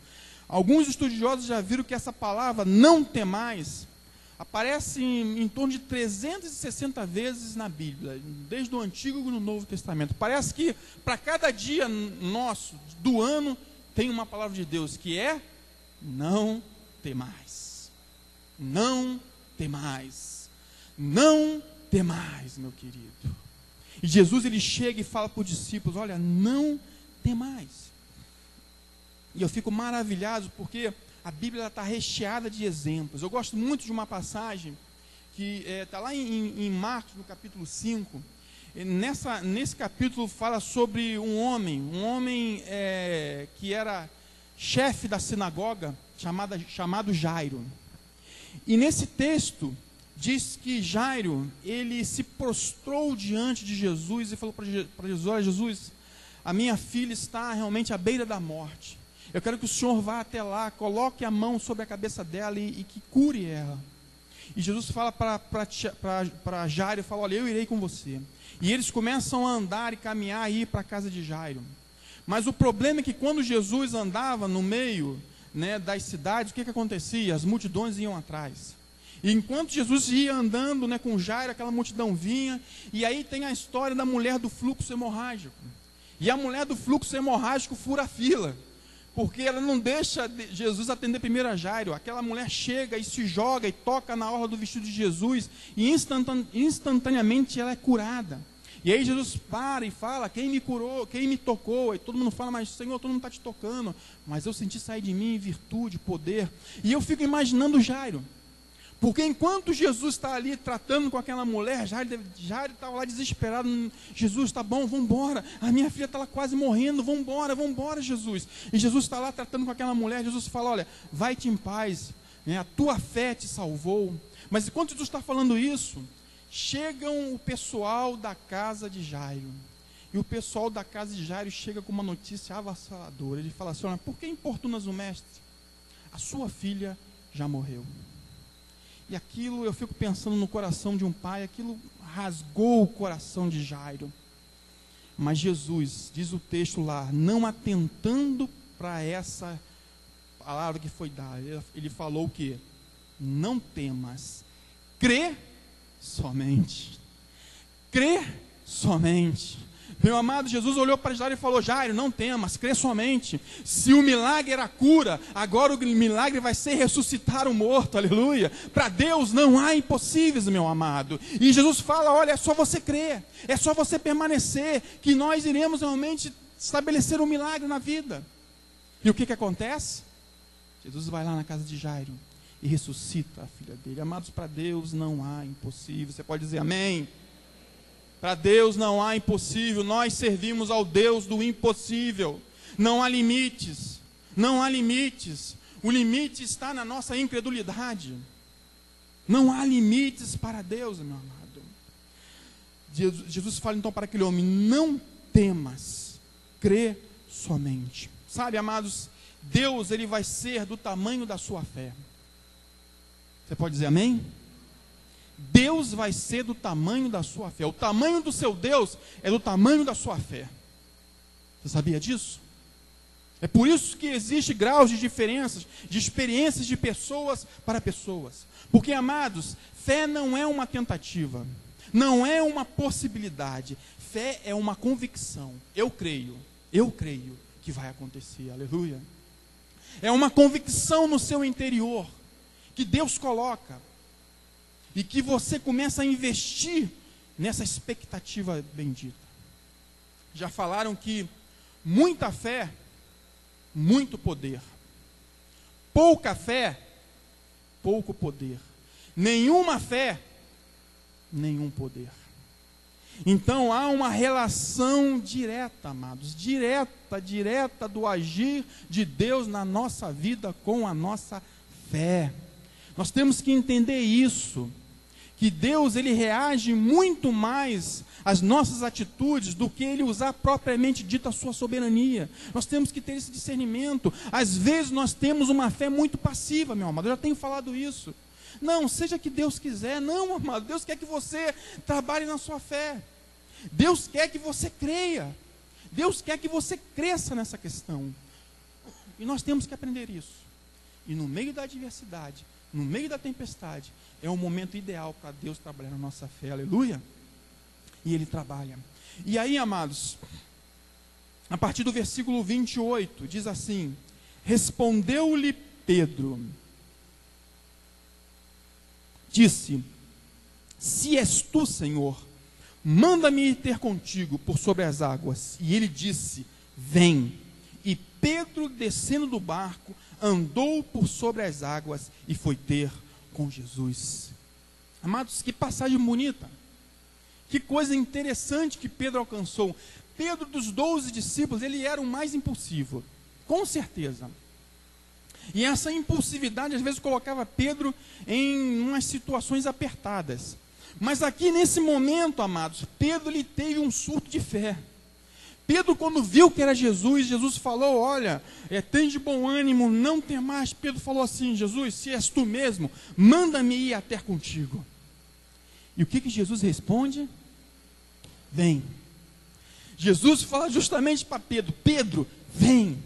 Alguns estudiosos já viram que essa palavra não temais aparece em torno de 360 vezes na Bíblia, desde o Antigo e no Novo Testamento. Parece que para cada dia nosso, do ano, tem uma palavra de Deus que é não temais. Não temais. Não temais, meu querido. E Jesus ele chega e fala para os discípulos, olha, não temais. E eu fico maravilhado porque a Bíblia está recheada de exemplos. Eu gosto muito de uma passagem que está lá em Marcos, no capítulo 5. Nesse capítulo fala sobre um homem que era chefe da sinagoga, chamado Jairo. E nesse texto diz que Jairo, ele se prostrou diante de Jesus e falou para Jesus, olha Jesus, a minha filha está realmente à beira da morte. Eu quero que o Senhor vá até lá, coloque a mão sobre a cabeça dela e que cure ela. E Jesus fala para Jairo, fala, olha, eu irei com você. E eles começam a andar e caminhar e ir para a casa de Jairo. Mas o problema é que quando Jesus andava no meio, né, das cidades, o que acontecia? As multidões iam atrás. E enquanto Jesus ia andando, né, com Jairo, aquela multidão vinha. E aí tem a história da mulher do fluxo hemorrágico. E a mulher do fluxo hemorrágico fura a fila. Porque ela não deixa Jesus atender primeiro a Jairo. Aquela mulher chega e se joga e toca na orla do vestido de Jesus. E instantaneamente ela é curada. E aí Jesus para e fala, quem me curou, quem me tocou? E todo mundo fala, mas Senhor, todo mundo está te tocando. Mas eu senti sair de mim virtude, poder. E eu fico imaginando Jairo. Porque enquanto Jesus está ali tratando com aquela mulher, Jairo estava lá desesperado. Jesus, está bom, vamos embora. A minha filha está lá quase morrendo, vamos embora, Jesus. E Jesus está lá tratando com aquela mulher. Jesus fala, olha, vai-te em paz, né? A tua fé te salvou. Mas enquanto Jesus está falando isso, chegam o pessoal da casa de Jairo. E o pessoal da casa de Jairo chega com uma notícia avassaladora. Ele fala assim, olha, por que importunas o mestre? A sua filha já morreu. E aquilo, eu fico pensando no coração de um pai, aquilo rasgou o coração de Jairo. Mas Jesus, diz o texto lá, não atentando para essa palavra que foi dada, ele falou o quê? Não temas, crê somente. Crê somente. Meu amado, Jesus olhou para Jairo e falou, Jairo, não temas, crê somente. Se o milagre era a cura, agora o milagre vai ser ressuscitar o morto, aleluia. Para Deus não há impossíveis, meu amado. E Jesus fala, olha, é só você crer, é só você permanecer, que nós iremos realmente estabelecer um milagre na vida. E o que acontece? Jesus vai lá na casa de Jairo e ressuscita a filha dele. Amados, para Deus não há impossível. Você pode dizer amém? Para Deus não há impossível, nós servimos ao Deus do impossível. Não há limites, não há limites. O limite está na nossa incredulidade. Não há limites para Deus, meu amado. Jesus fala então para aquele homem, não temas, crê somente. Sabe, amados, Deus ele vai ser do tamanho da sua fé. Você pode dizer amém? Deus vai ser do tamanho da sua fé. O tamanho do seu Deus é do tamanho da sua fé. Você sabia disso? É por isso que existe graus de diferenças, de experiências de pessoas para pessoas. Porque, amados, fé não é uma tentativa. Não é uma possibilidade. Fé é uma convicção. Eu creio que vai acontecer. Aleluia. É uma convicção no seu interior que Deus coloca e que você começa a investir nessa expectativa bendita. Já falaram que muita fé, muito poder. Pouca fé, pouco poder. Nenhuma fé, nenhum poder. Então há uma relação direta, amados, direta do agir de Deus na nossa vida com a nossa fé. Nós temos que entender isso, que Deus, ele reage muito mais às nossas atitudes do que ele usar propriamente dita a sua soberania. Nós temos que ter esse discernimento. Às vezes nós temos uma fé muito passiva, meu amado, eu já tenho falado isso. Não, seja que Deus quiser. Não, amado, Deus quer que você trabalhe na sua fé. Deus quer que você creia. Deus quer que você cresça nessa questão. E nós temos que aprender isso. E no meio da adversidade, no meio da tempestade, é o momento ideal para Deus trabalhar na nossa fé. Aleluia. E Ele trabalha. E aí, amados, a partir do versículo 28, diz assim: respondeu-lhe Pedro, disse: se és tu, Senhor, manda-me ir ter contigo por sobre as águas. E ele disse: vem. E Pedro, descendo do barco, andou por sobre as águas e foi ter com Jesus. Amados, que passagem bonita. Que coisa interessante que Pedro alcançou. Pedro, dos 12 discípulos, ele era o mais impulsivo, com certeza. E essa impulsividade, às vezes, colocava Pedro em umas situações apertadas. Mas aqui, nesse momento, amados, Pedro, ele teve um surto de fé. Pedro, quando viu que era Jesus, Jesus falou: olha, tem de bom ânimo, não temais. Pedro falou assim: Jesus, se és tu mesmo, manda-me ir até contigo. E o que Jesus responde? Vem. Jesus fala justamente para Pedro: Pedro, vem.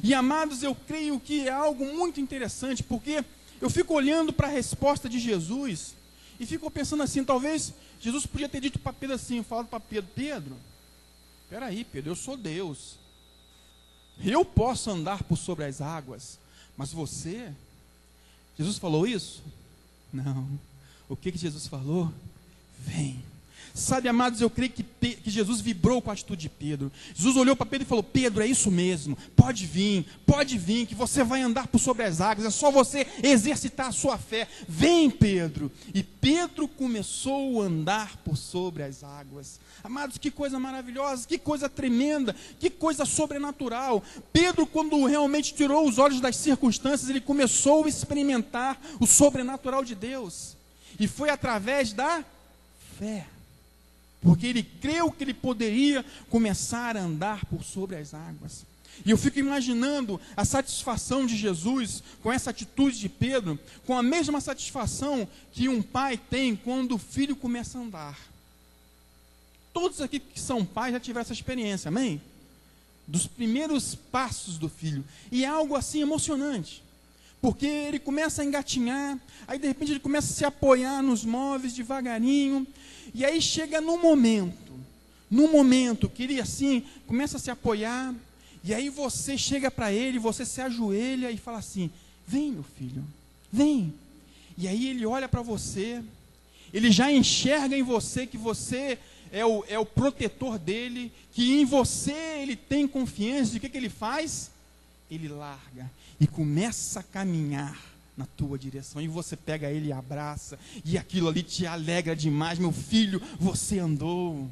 E amados, eu creio que é algo muito interessante, porque eu fico olhando para a resposta de Jesus e fico pensando assim, talvez Jesus podia ter dito para Pedro assim, falado para Pedro: Pedro, espera aí, Pedro, eu sou Deus, eu posso andar por sobre as águas, mas você? Jesus falou isso? Não. O que Jesus falou? Vem. Sabe, amados, eu creio que Jesus vibrou com a atitude de Pedro. Jesus olhou para Pedro e falou: Pedro, é isso mesmo, pode vir, que você vai andar por sobre as águas, é só você exercitar a sua fé. Vem, Pedro. E Pedro começou a andar por sobre as águas. Amados, que coisa maravilhosa, que coisa tremenda, que coisa sobrenatural. Pedro, quando realmente tirou os olhos das circunstâncias, ele começou a experimentar o sobrenatural de Deus. E foi através da fé. Porque ele creu que ele poderia começar a andar por sobre as águas. E eu fico imaginando a satisfação de Jesus com essa atitude de Pedro, com a mesma satisfação que um pai tem quando o filho começa a andar. Todos aqui que são pais já tiveram essa experiência, amém? Dos primeiros passos do filho. E é algo assim emocionante. Porque ele começa a engatinhar, aí de repente ele começa a se apoiar nos móveis devagarinho, e aí chega num momento que ele assim, começa a se apoiar, e aí você chega para ele, você se ajoelha e fala assim: vem, meu filho, vem. E aí ele olha para você, ele já enxerga em você que você é o protetor dele, que em você ele tem confiança. De que ele faz? Ele larga e começa a caminhar na tua direção, e você pega ele e abraça, e aquilo ali te alegra demais. Meu filho, você andou.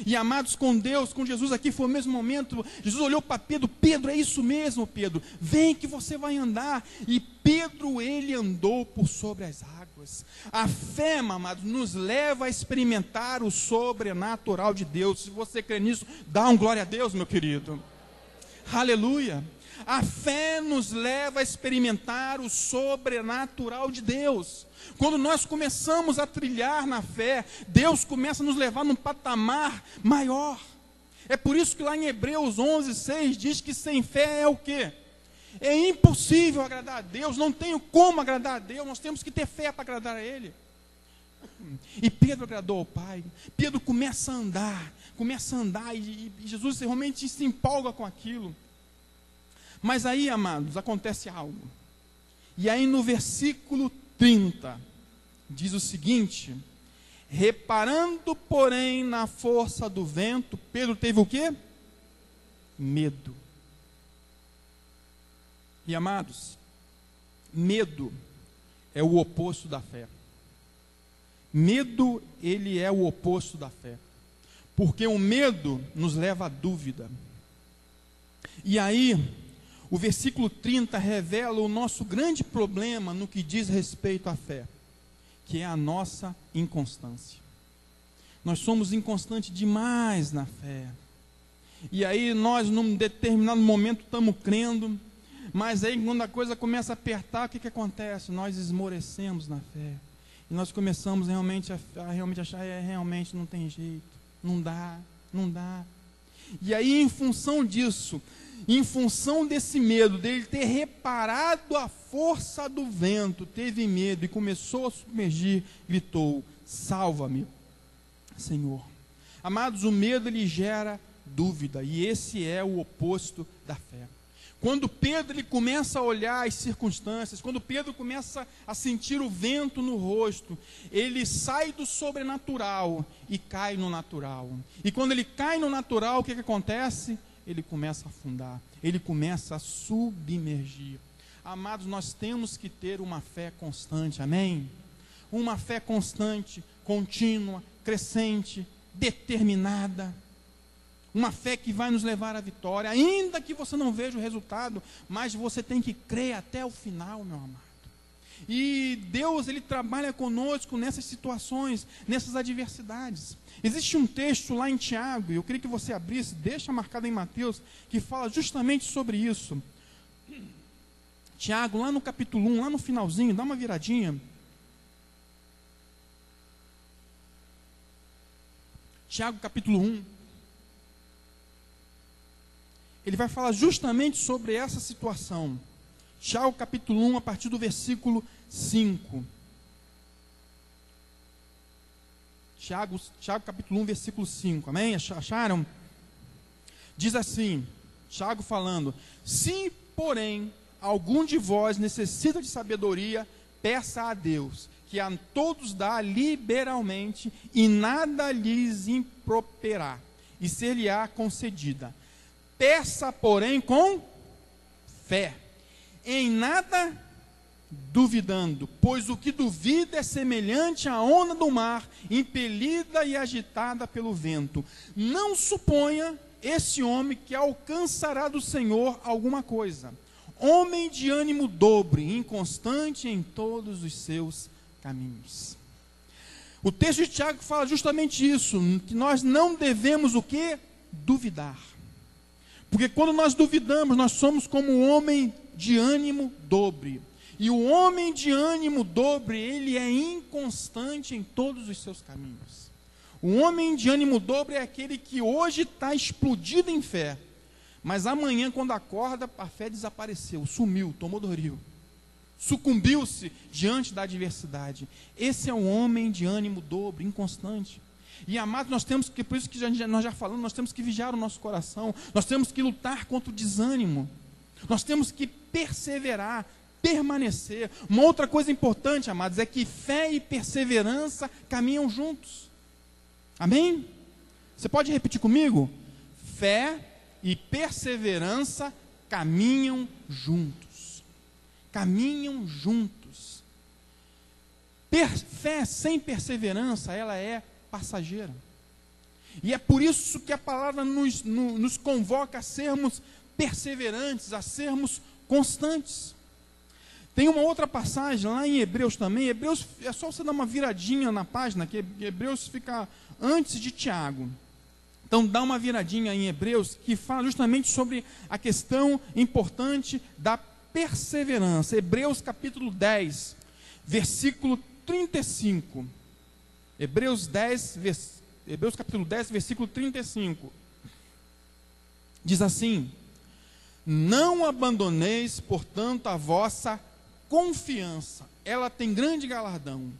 E amados, com Deus, com Jesus aqui foi o mesmo momento. Jesus olhou para Pedro: Pedro, é isso mesmo, Pedro, vem que você vai andar. E Pedro, ele andou por sobre as águas. A fé, amados, nos leva a experimentar o sobrenatural de Deus. Se você crê nisso, dá um glória a Deus, meu querido. Aleluia. A fé nos leva a experimentar o sobrenatural de Deus. Quando nós começamos a trilhar na fé, Deus começa a nos levar num patamar maior. É por isso que lá em Hebreus 11:6 diz que sem fé é o quê? É impossível agradar a Deus, não tenho como agradar a Deus, nós temos que ter fé para agradar a Ele. E Pedro agradou ao Pai. Pedro começa a andar e Jesus realmente se empolga com aquilo. Mas aí, amados, acontece algo. E aí no versículo 30, diz o seguinte: reparando, porém, na força do vento, Pedro teve o quê? Medo. E amados, medo é o oposto da fé. Medo, ele é o oposto da fé. Porque o medo nos leva à dúvida. E aí, o versículo 30 revela o nosso grande problema no que diz respeito à fé, que é a nossa inconstância. Nós somos inconstantes demais na fé. E aí nós, num determinado momento, estamos crendo, mas aí quando a coisa começa a apertar, o que acontece? Nós esmorecemos na fé. E nós começamos realmente a achar, realmente não tem jeito, não dá. E aí, em função disso, em função desse medo, dele ter reparado a força do vento, teve medo e começou a submergir, gritou: salva-me, Senhor. Amados, o medo ele gera dúvida, e esse é o oposto da fé. Quando Pedro ele começa a olhar as circunstâncias, quando Pedro começa a sentir o vento no rosto, ele sai do sobrenatural e cai no natural. E quando ele cai no natural, o que acontece? Ele começa a afundar, ele começa a submergir. Amados, nós temos que ter uma fé constante, amém? Uma fé constante, contínua, crescente, determinada. Uma fé que vai nos levar à vitória, ainda que você não veja o resultado, mas você tem que crer até o final, meu amado. E Deus, ele trabalha conosco nessas situações, nessas adversidades. Existe um texto lá em Tiago, e eu queria que você abrisse, deixa marcado em Mateus, que fala justamente sobre isso. Tiago, lá no capítulo 1, lá no finalzinho, dá uma viradinha. Tiago, capítulo 1. Ele vai falar justamente sobre essa situação. Tiago capítulo 1, a partir do versículo 5. Tiago capítulo 1, versículo 5. Amém? Acharam? Diz assim, Tiago falando: se, porém, algum de vós necessita de sabedoria, peça a Deus, que a todos dá liberalmente, e nada lhes improperá, e ser-lhe-á concedida. Peça, porém, com fé, em nada duvidando, pois o que duvida é semelhante à onda do mar, impelida e agitada pelo vento. Não suponha esse homem que alcançará do Senhor alguma coisa. Homem de ânimo dobre, inconstante em todos os seus caminhos. O texto de Tiago fala justamente isso, que nós não devemos o quê? Duvidar. Porque quando nós duvidamos, nós somos como um homem de ânimo dobre. E o homem de ânimo dobre, ele é inconstante em todos os seus caminhos. O homem de ânimo dobre é aquele que hoje está explodido em fé, mas amanhã, quando acorda, a fé desapareceu, sumiu, tomou do rio, sucumbiu-se diante da adversidade. Esse é o homem de ânimo dobre, inconstante. E amados, nós temos que, por isso que nós já falamos, nós temos que vigiar o nosso coração, nós temos que lutar contra o desânimo, nós temos que perseverar, permanecer. Uma outra coisa importante, amados, é que fé e perseverança caminham juntos. Amém? Você pode repetir comigo? Fé e perseverança caminham juntos. Caminham juntos. Fé sem perseverança, ela é passageira. E é por isso que a palavra nos convoca a sermos perseverantes, a sermos constantes. Tem uma outra passagem lá em Hebreus também. Hebreus, é só você dar uma viradinha na página, que Hebreus fica antes de Tiago. Então dá uma viradinha em Hebreus, que fala justamente sobre a questão importante da perseverança. Hebreus capítulo 10, versículo 35. Hebreus capítulo 10, versículo 35. Diz assim: não abandoneis, portanto, a vossa confiança. Ela tem grande galardão,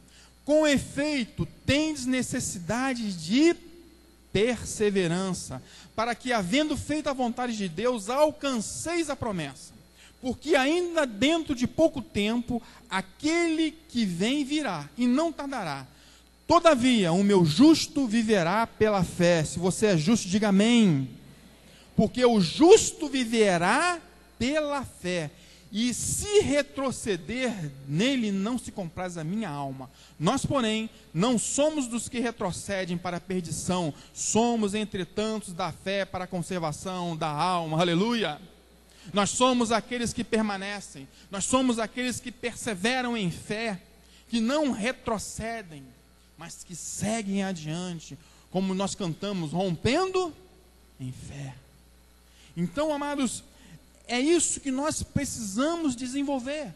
Com efeito, tendes necessidade de perseverança, para que, havendo feito a vontade de Deus, alcanceis a promessa. Porque ainda dentro de pouco tempo, aquele que vem virá, e não tardará. Todavia, o meu justo viverá pela fé. Se você é justo, diga amém. Porque o justo viverá pela fé. E se retroceder, nele não se compraz a minha alma. Nós, porém, não somos dos que retrocedem para a perdição. Somos, entretanto, da fé para a conservação da alma. Aleluia! Nós somos aqueles que permanecem. Nós somos aqueles que perseveram em fé, que não retrocedem, mas que seguem adiante, como nós cantamos, rompendo em fé. Então, amados, é isso que nós precisamos desenvolver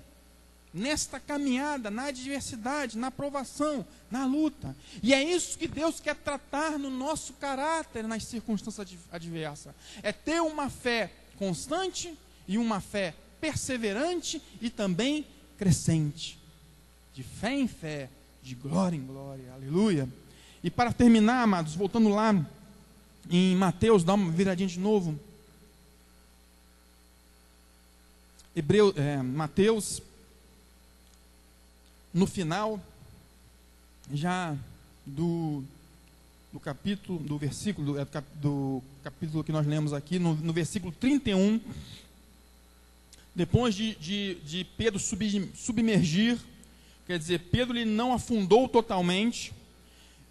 nesta caminhada, na adversidade, na provação, na luta. E é isso que Deus quer tratar no nosso caráter nas circunstâncias adversas. É ter uma fé constante e uma fé perseverante e também crescente. De fé em fé, de glória em glória. Aleluia. E para terminar, amados, voltando lá em Mateus, dá uma viradinha de novo. Mateus, no final, já do capítulo, do capítulo que nós lemos aqui, no versículo 31, depois de Pedro submergir, quer dizer, Pedro ele não afundou totalmente,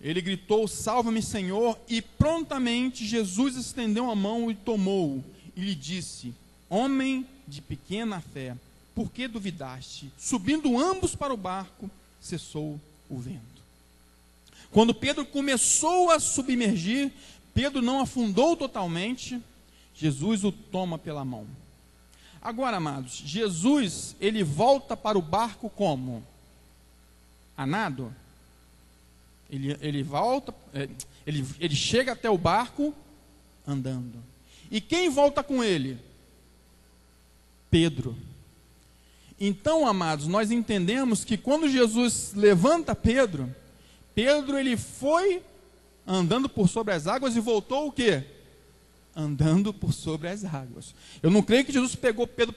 ele gritou, salva-me Senhor, e prontamente Jesus estendeu a mão e tomou-o, e lhe disse, homem de pequena fé, por que duvidaste? Subindo ambos para o barco, cessou o vento. Quando Pedro começou a submergir, Pedro não afundou totalmente, Jesus o toma pela mão. Agora, amados, Jesus, ele volta para o barco como? A nado? Ele volta, ele chega até o barco andando. E quem volta com ele? Pedro. Então, amados, nós entendemos que quando Jesus levanta Pedro, ele foi andando por sobre as águas e voltou o quê? Andando por sobre as águas. Eu não creio que Jesus pegou Pedro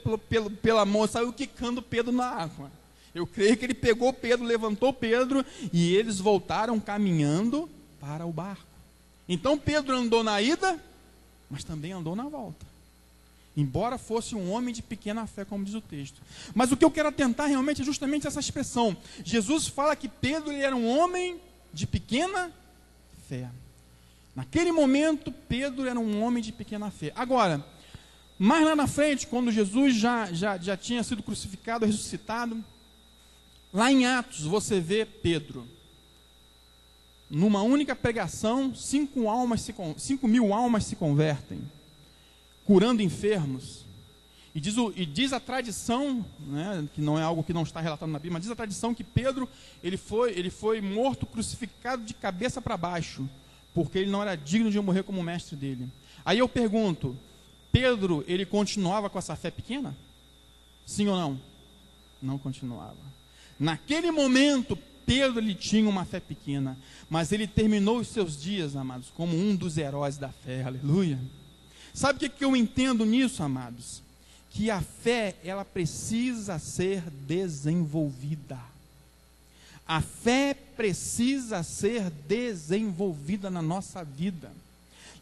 pela mão e saiu quicando Pedro na água. Eu creio que ele pegou Pedro, levantou Pedro e eles voltaram caminhando para o barco. Então Pedro andou na ida, mas também andou na volta. Embora fosse um homem de pequena fé, como diz o texto. Mas o que eu quero atentar realmente é justamente essa expressão. Jesus fala que Pedro ele era um homem de pequena fé. Naquele momento, Pedro era um homem de pequena fé. Agora, mais lá na frente, quando Jesus já tinha sido crucificado, ressuscitado, lá em Atos você vê Pedro, numa única pregação, 5.000 almas se convertem, curando enfermos, e diz a tradição, né, que não é algo que não está relatado na Bíblia, mas diz a tradição que Pedro ele foi morto, crucificado de cabeça para baixo, porque ele não era digno de morrer como mestre dele. Aí eu pergunto, Pedro, ele continuava com essa fé pequena? Sim ou não? Não continuava. Naquele momento, Pedro ele tinha uma fé pequena, mas ele terminou os seus dias, amados, como um dos heróis da fé, aleluia. Sabe o que eu entendo nisso, amados? Que a fé, ela precisa ser desenvolvida. A fé precisa ser desenvolvida na nossa vida.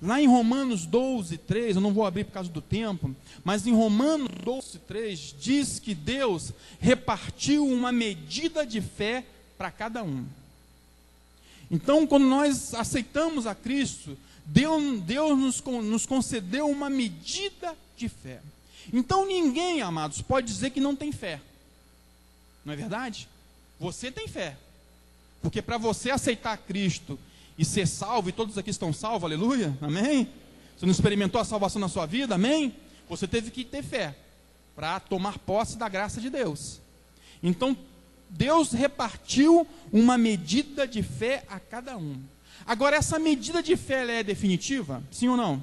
Lá em Romanos 12:3, eu não vou abrir por causa do tempo, mas em Romanos 12:3 diz que Deus repartiu uma medida de fé para cada um. Então, quando nós aceitamos a Cristo, Deus nos concedeu uma medida de fé. Então ninguém, amados, pode dizer que não tem fé. Não é verdade? Você tem fé. Porque para você aceitar Cristo e ser salvo, e todos aqui estão salvos, aleluia, amém? Você não experimentou a salvação na sua vida, amém? Você teve que ter fé para tomar posse da graça de Deus. Então, Deus repartiu uma medida de fé a cada um. Agora, essa medida de fé ela é definitiva? Sim ou não?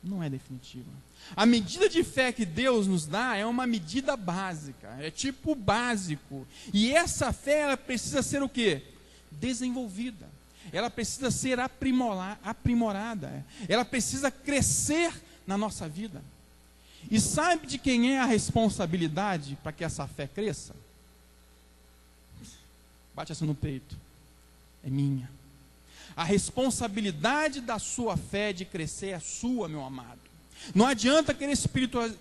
Não é definitiva. A medida de fé que Deus nos dá é uma medida básica, é tipo básico. E essa fé, ela precisa ser o quê? Desenvolvida. Ela precisa ser aprimorada. Ela precisa crescer na nossa vida. E sabe de quem é a responsabilidade para que essa fé cresça? Bate assim no peito. É minha. A responsabilidade da sua fé de crescer é sua, meu amado. Não adianta querer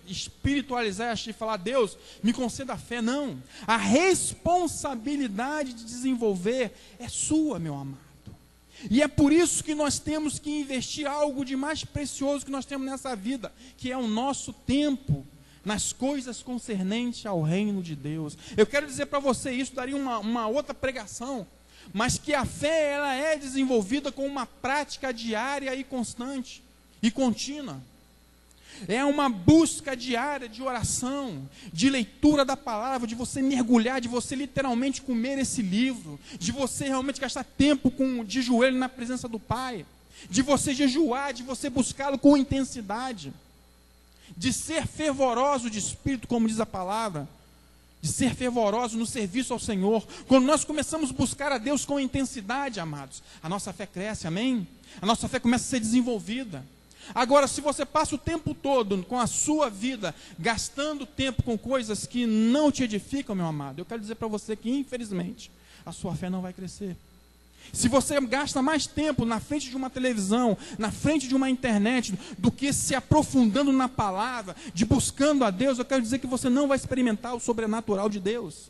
espiritualizar e falar, Deus, me conceda a fé. Não. A responsabilidade de desenvolver é sua, meu amado. E é por isso que nós temos que investir algo de mais precioso que nós temos nessa vida, que é o nosso tempo, nas coisas concernentes ao reino de Deus. Eu quero dizer para você, isso daria uma outra pregação, mas que a fé, ela é desenvolvida com uma prática diária e constante, e contínua. É uma busca diária de oração, de leitura da palavra, de você mergulhar, de você literalmente comer esse livro, de você realmente gastar tempo de joelho na presença do Pai, de você jejuar, de você buscá-lo com intensidade, de ser fervoroso de espírito, como diz a palavra, de ser fervoroso no serviço ao Senhor. Quando nós começamos a buscar a Deus com intensidade, amados, a nossa fé cresce, amém? A nossa fé começa a ser desenvolvida. Agora, se você passa o tempo todo com a sua vida, gastando tempo com coisas que não te edificam, meu amado, eu quero dizer para você que, infelizmente, a sua fé não vai crescer. Se você gasta mais tempo na frente de uma televisão, na frente de uma internet, do que se aprofundando na palavra, de buscando a Deus, eu quero dizer que você não vai experimentar o sobrenatural de Deus.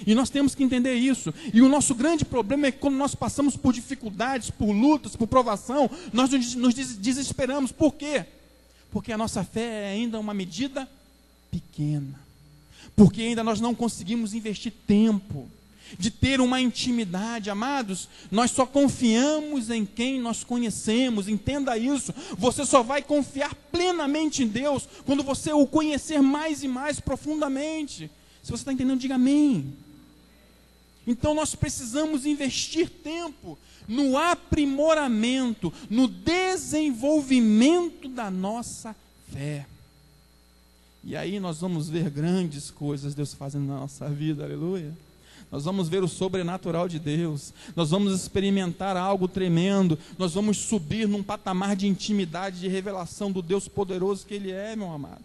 E nós temos que entender isso. E o nosso grande problema é que quando nós passamos por dificuldades, por lutas, por provação, nós nos desesperamos. Por quê? Porque a nossa fé é ainda uma medida pequena. Porque ainda nós não conseguimos investir tempo de ter uma intimidade. Amados, nós só confiamos em quem nós conhecemos. Entenda isso. Você só vai confiar plenamente em Deus quando você o conhecer mais e mais profundamente. Se você está entendendo, diga amém. Então nós precisamos investir tempo no aprimoramento, no desenvolvimento da nossa fé. E aí nós vamos ver grandes coisas Deus fazendo na nossa vida, aleluia. Nós vamos ver o sobrenatural de Deus, nós vamos experimentar algo tremendo, nós vamos subir num patamar de intimidade, de revelação do Deus poderoso que Ele é, meu amado.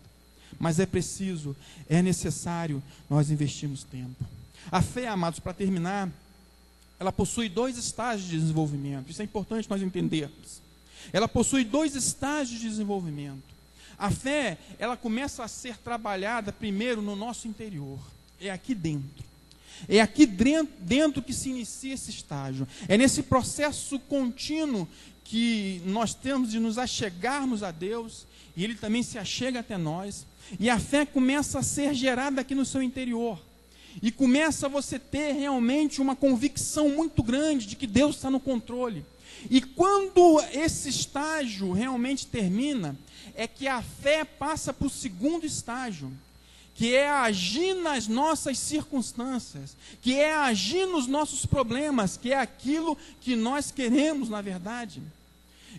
Mas é preciso, é necessário nós investirmos tempo. A fé, amados, para terminar, ela possui 2 estágios de desenvolvimento. Isso é importante nós entendermos. Ela possui 2 estágios de desenvolvimento. A fé, ela começa a ser trabalhada primeiro no nosso interior. É aqui dentro. É aqui dentro que se inicia esse estágio. É nesse processo contínuo que nós temos de nos achegarmos a Deus, e Ele também se achega até nós. E a fé começa a ser gerada aqui no seu interior. E começa você ter realmente uma convicção muito grande de que Deus está no controle. E quando esse estágio realmente termina, é que a fé passa para o segundo estágio, que é agir nas nossas circunstâncias, que é agir nos nossos problemas, que é aquilo que nós queremos, na verdade.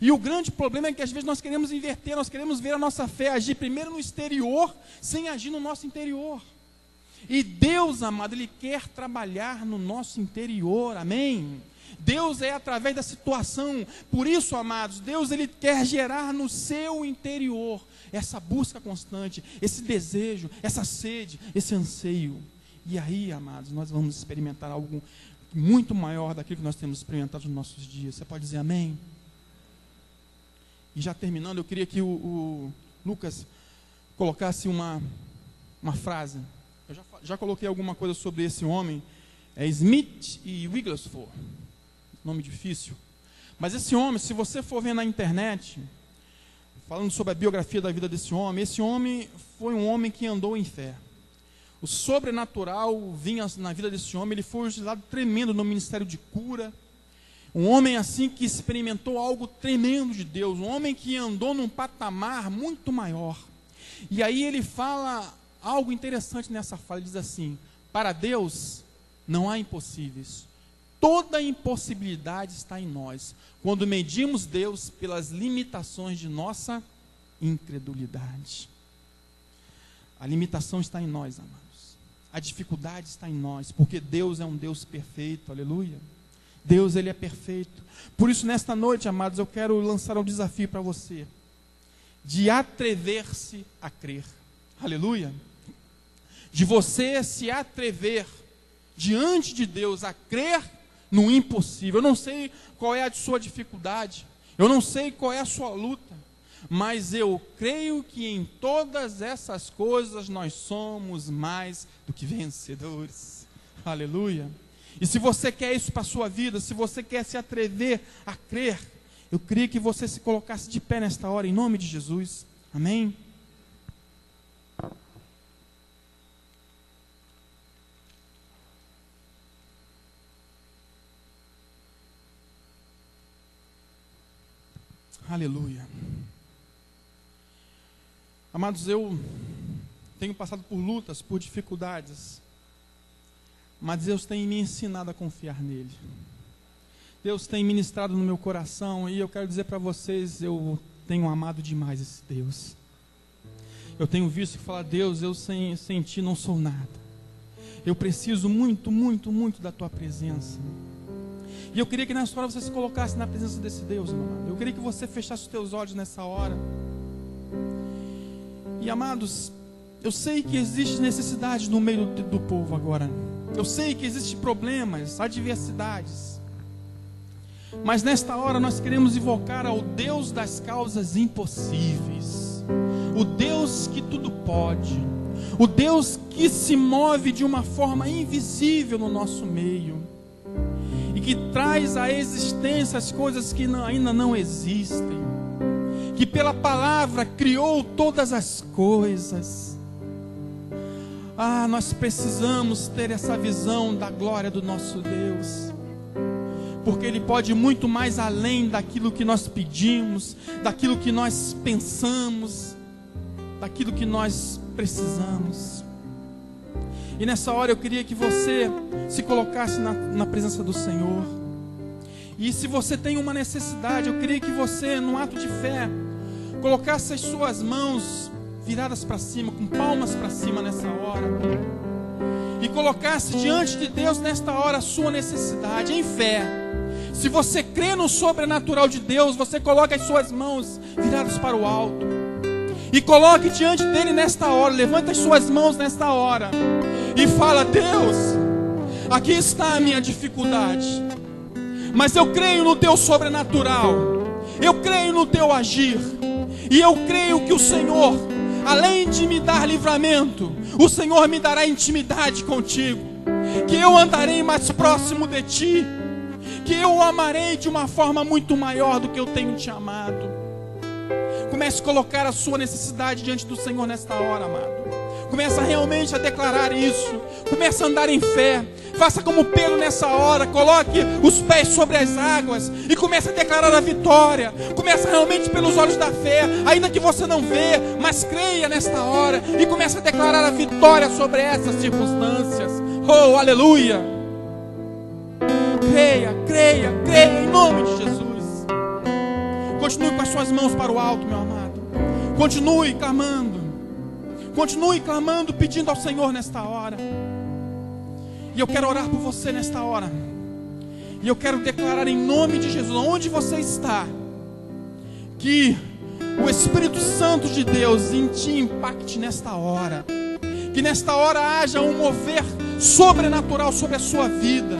E o grande problema é que às vezes nós queremos inverter, nós queremos ver a nossa fé agir primeiro no exterior, sem agir no nosso interior. E Deus, amado, Ele quer trabalhar no nosso interior, amém? Deus é através da situação. Por isso, amados, Deus Ele quer gerar no seu interior essa busca constante, esse desejo, essa sede, esse anseio. E aí, amados, nós vamos experimentar algo muito maior daquilo que nós temos experimentado nos nossos dias. Você pode dizer amém? E já terminando, eu queria que o Lucas colocasse uma frase. Eu já coloquei alguma coisa sobre esse homem. É Smith e Wigglesworth. Nome difícil. Mas esse homem, se você for ver na internet, falando sobre a biografia da vida desse homem, esse homem foi um homem que andou em fé. O sobrenatural vinha na vida desse homem, ele foi utilizado tremendo no ministério de cura. Um homem assim que experimentou algo tremendo de Deus, um homem que andou num patamar muito maior. E aí ele fala algo interessante nessa fala, ele diz assim: para Deus não há impossíveis, Toda impossibilidade está em nós, quando medimos Deus pelas limitações de nossa incredulidade. A limitação está em nós, amados. A dificuldade está em nós, porque Deus é um Deus perfeito, aleluia. Deus, Ele é perfeito. Por isso, nesta noite, amados, eu quero lançar um desafio para você, de atrever-se a crer, aleluia. De você se atrever diante de Deus a crer no impossível. Eu não sei qual é a sua dificuldade, eu não sei qual é a sua luta, mas eu creio que em todas essas coisas nós somos mais do que vencedores, aleluia. E se você quer isso para a sua vida, se você quer se atrever a crer, eu queria que você se colocasse de pé nesta hora, em nome de Jesus, amém? Aleluia. Amados, eu tenho passado por lutas, por dificuldades, mas Deus tem me ensinado a confiar nele. Deus tem ministrado no meu coração, e eu quero dizer para vocês, eu tenho amado demais esse Deus. Eu tenho visto que falar, Deus, eu sem ti não sou nada. Eu preciso muito, muito, muito da tua presença. E eu queria que nessa hora você se colocasse na presença desse Deus, meu amado. Eu queria que você fechasse os teus olhos nessa hora. E amados, eu sei que existe necessidade no meio do povo agora. Eu sei que existem problemas, adversidades. Mas nesta hora nós queremos invocar ao Deus das causas impossíveis. O Deus que tudo pode. O Deus que se move de uma forma invisível no nosso meio. E que traz à existência as coisas que ainda não existem. Que pela palavra criou todas as coisas. Nós precisamos ter essa visão da glória do nosso Deus. Porque Ele pode ir muito mais além daquilo que nós pedimos, daquilo que nós pensamos, daquilo que nós precisamos. E nessa hora eu queria que você se colocasse na presença do Senhor. E se você tem uma necessidade, eu queria que você, num ato de fé, colocasse as suas mãos viradas para cima, com palmas para cima nessa hora. E colocasse diante de Deus nesta hora a sua necessidade, em fé. Se você crê no sobrenatural de Deus, você coloca as suas mãos viradas para o alto. E coloque diante dele nesta hora, levanta as suas mãos nesta hora. E fala, Deus, aqui está a minha dificuldade. Mas eu creio no teu sobrenatural. Eu creio no teu agir. E eu creio que o Senhor, além de me dar livramento, o Senhor me dará intimidade contigo. Que eu andarei mais próximo de ti. Que eu o amarei de uma forma muito maior do que eu tenho te amado. Comece a colocar a sua necessidade diante do Senhor nesta hora, amado. Comece realmente a declarar isso. Comece a andar em fé. Faça como Pedro nessa hora. Coloque os pés sobre as águas e comece a declarar a vitória. Comece realmente pelos olhos da fé, ainda que você não vê, mas creia nesta hora e comece a declarar a vitória sobre essas circunstâncias. Oh, aleluia! Creia, creia, creia em nome de Jesus. Continue com as suas mãos para o alto, meu amado. Continue clamando. Continue clamando, pedindo ao Senhor nesta hora. E eu quero orar por você nesta hora. E eu quero declarar em nome de Jesus, onde você está, que o Espírito Santo de Deus em ti impacte nesta hora. Que nesta hora haja um mover sobrenatural sobre a sua vida.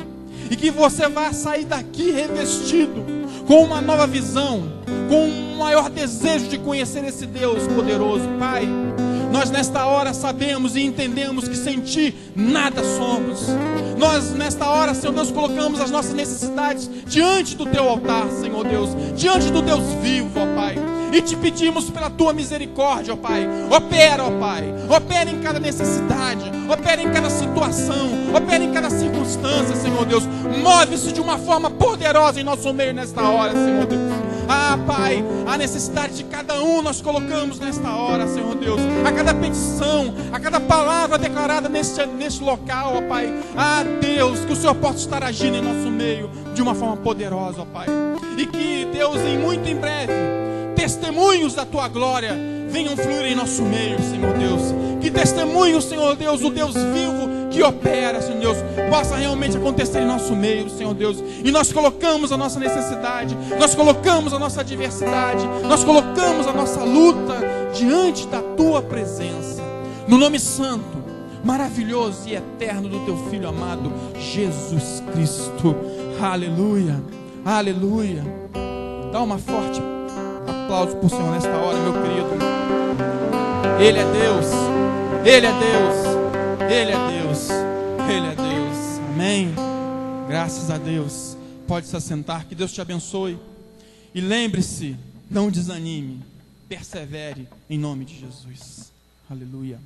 E que você vá sair daqui revestido com uma nova visão, com um maior desejo de conhecer esse Deus poderoso. Pai, nós nesta hora sabemos e entendemos que sem ti nada somos. Nós nesta hora, Senhor Deus, colocamos as nossas necessidades diante do teu altar, Senhor Deus, diante do Deus vivo, ó Pai. e te pedimos pela tua misericórdia, ó Pai. Opera, ó Pai, opera em cada necessidade, opera em cada situação, opera em cada circunstância, Senhor Deus. Move-se de uma forma poderosa em nosso meio nesta hora, Senhor Deus. Ah, Pai, a necessidade de cada um nós colocamos nesta hora, Senhor Deus. A cada petição, a cada palavra declarada neste local, ó Pai. Ah, Deus, que o Senhor possa estar agindo em nosso meio de uma forma poderosa, ó Pai. E que, Deus, muito em breve, testemunhos da Tua glória venham fluir em nosso meio, Senhor Deus. Que testemunhos, Senhor Deus, o Deus vivo que opera, Senhor Deus, possa realmente acontecer em nosso meio, Senhor Deus. E nós colocamos a nossa necessidade, nós colocamos a nossa adversidade, nós colocamos a nossa luta diante da Tua presença. No nome santo, maravilhoso e eterno do Teu Filho amado, Jesus Cristo. Aleluia, aleluia. Dá uma forte aplauso por Senhor nesta hora, meu querido. Ele é Deus, Ele é Deus, Ele é Deus, Ele é Deus. Amém. Graças a Deus. Pode se assentar, que Deus te abençoe. E lembre-se, não desanime, persevere em nome de Jesus. Aleluia.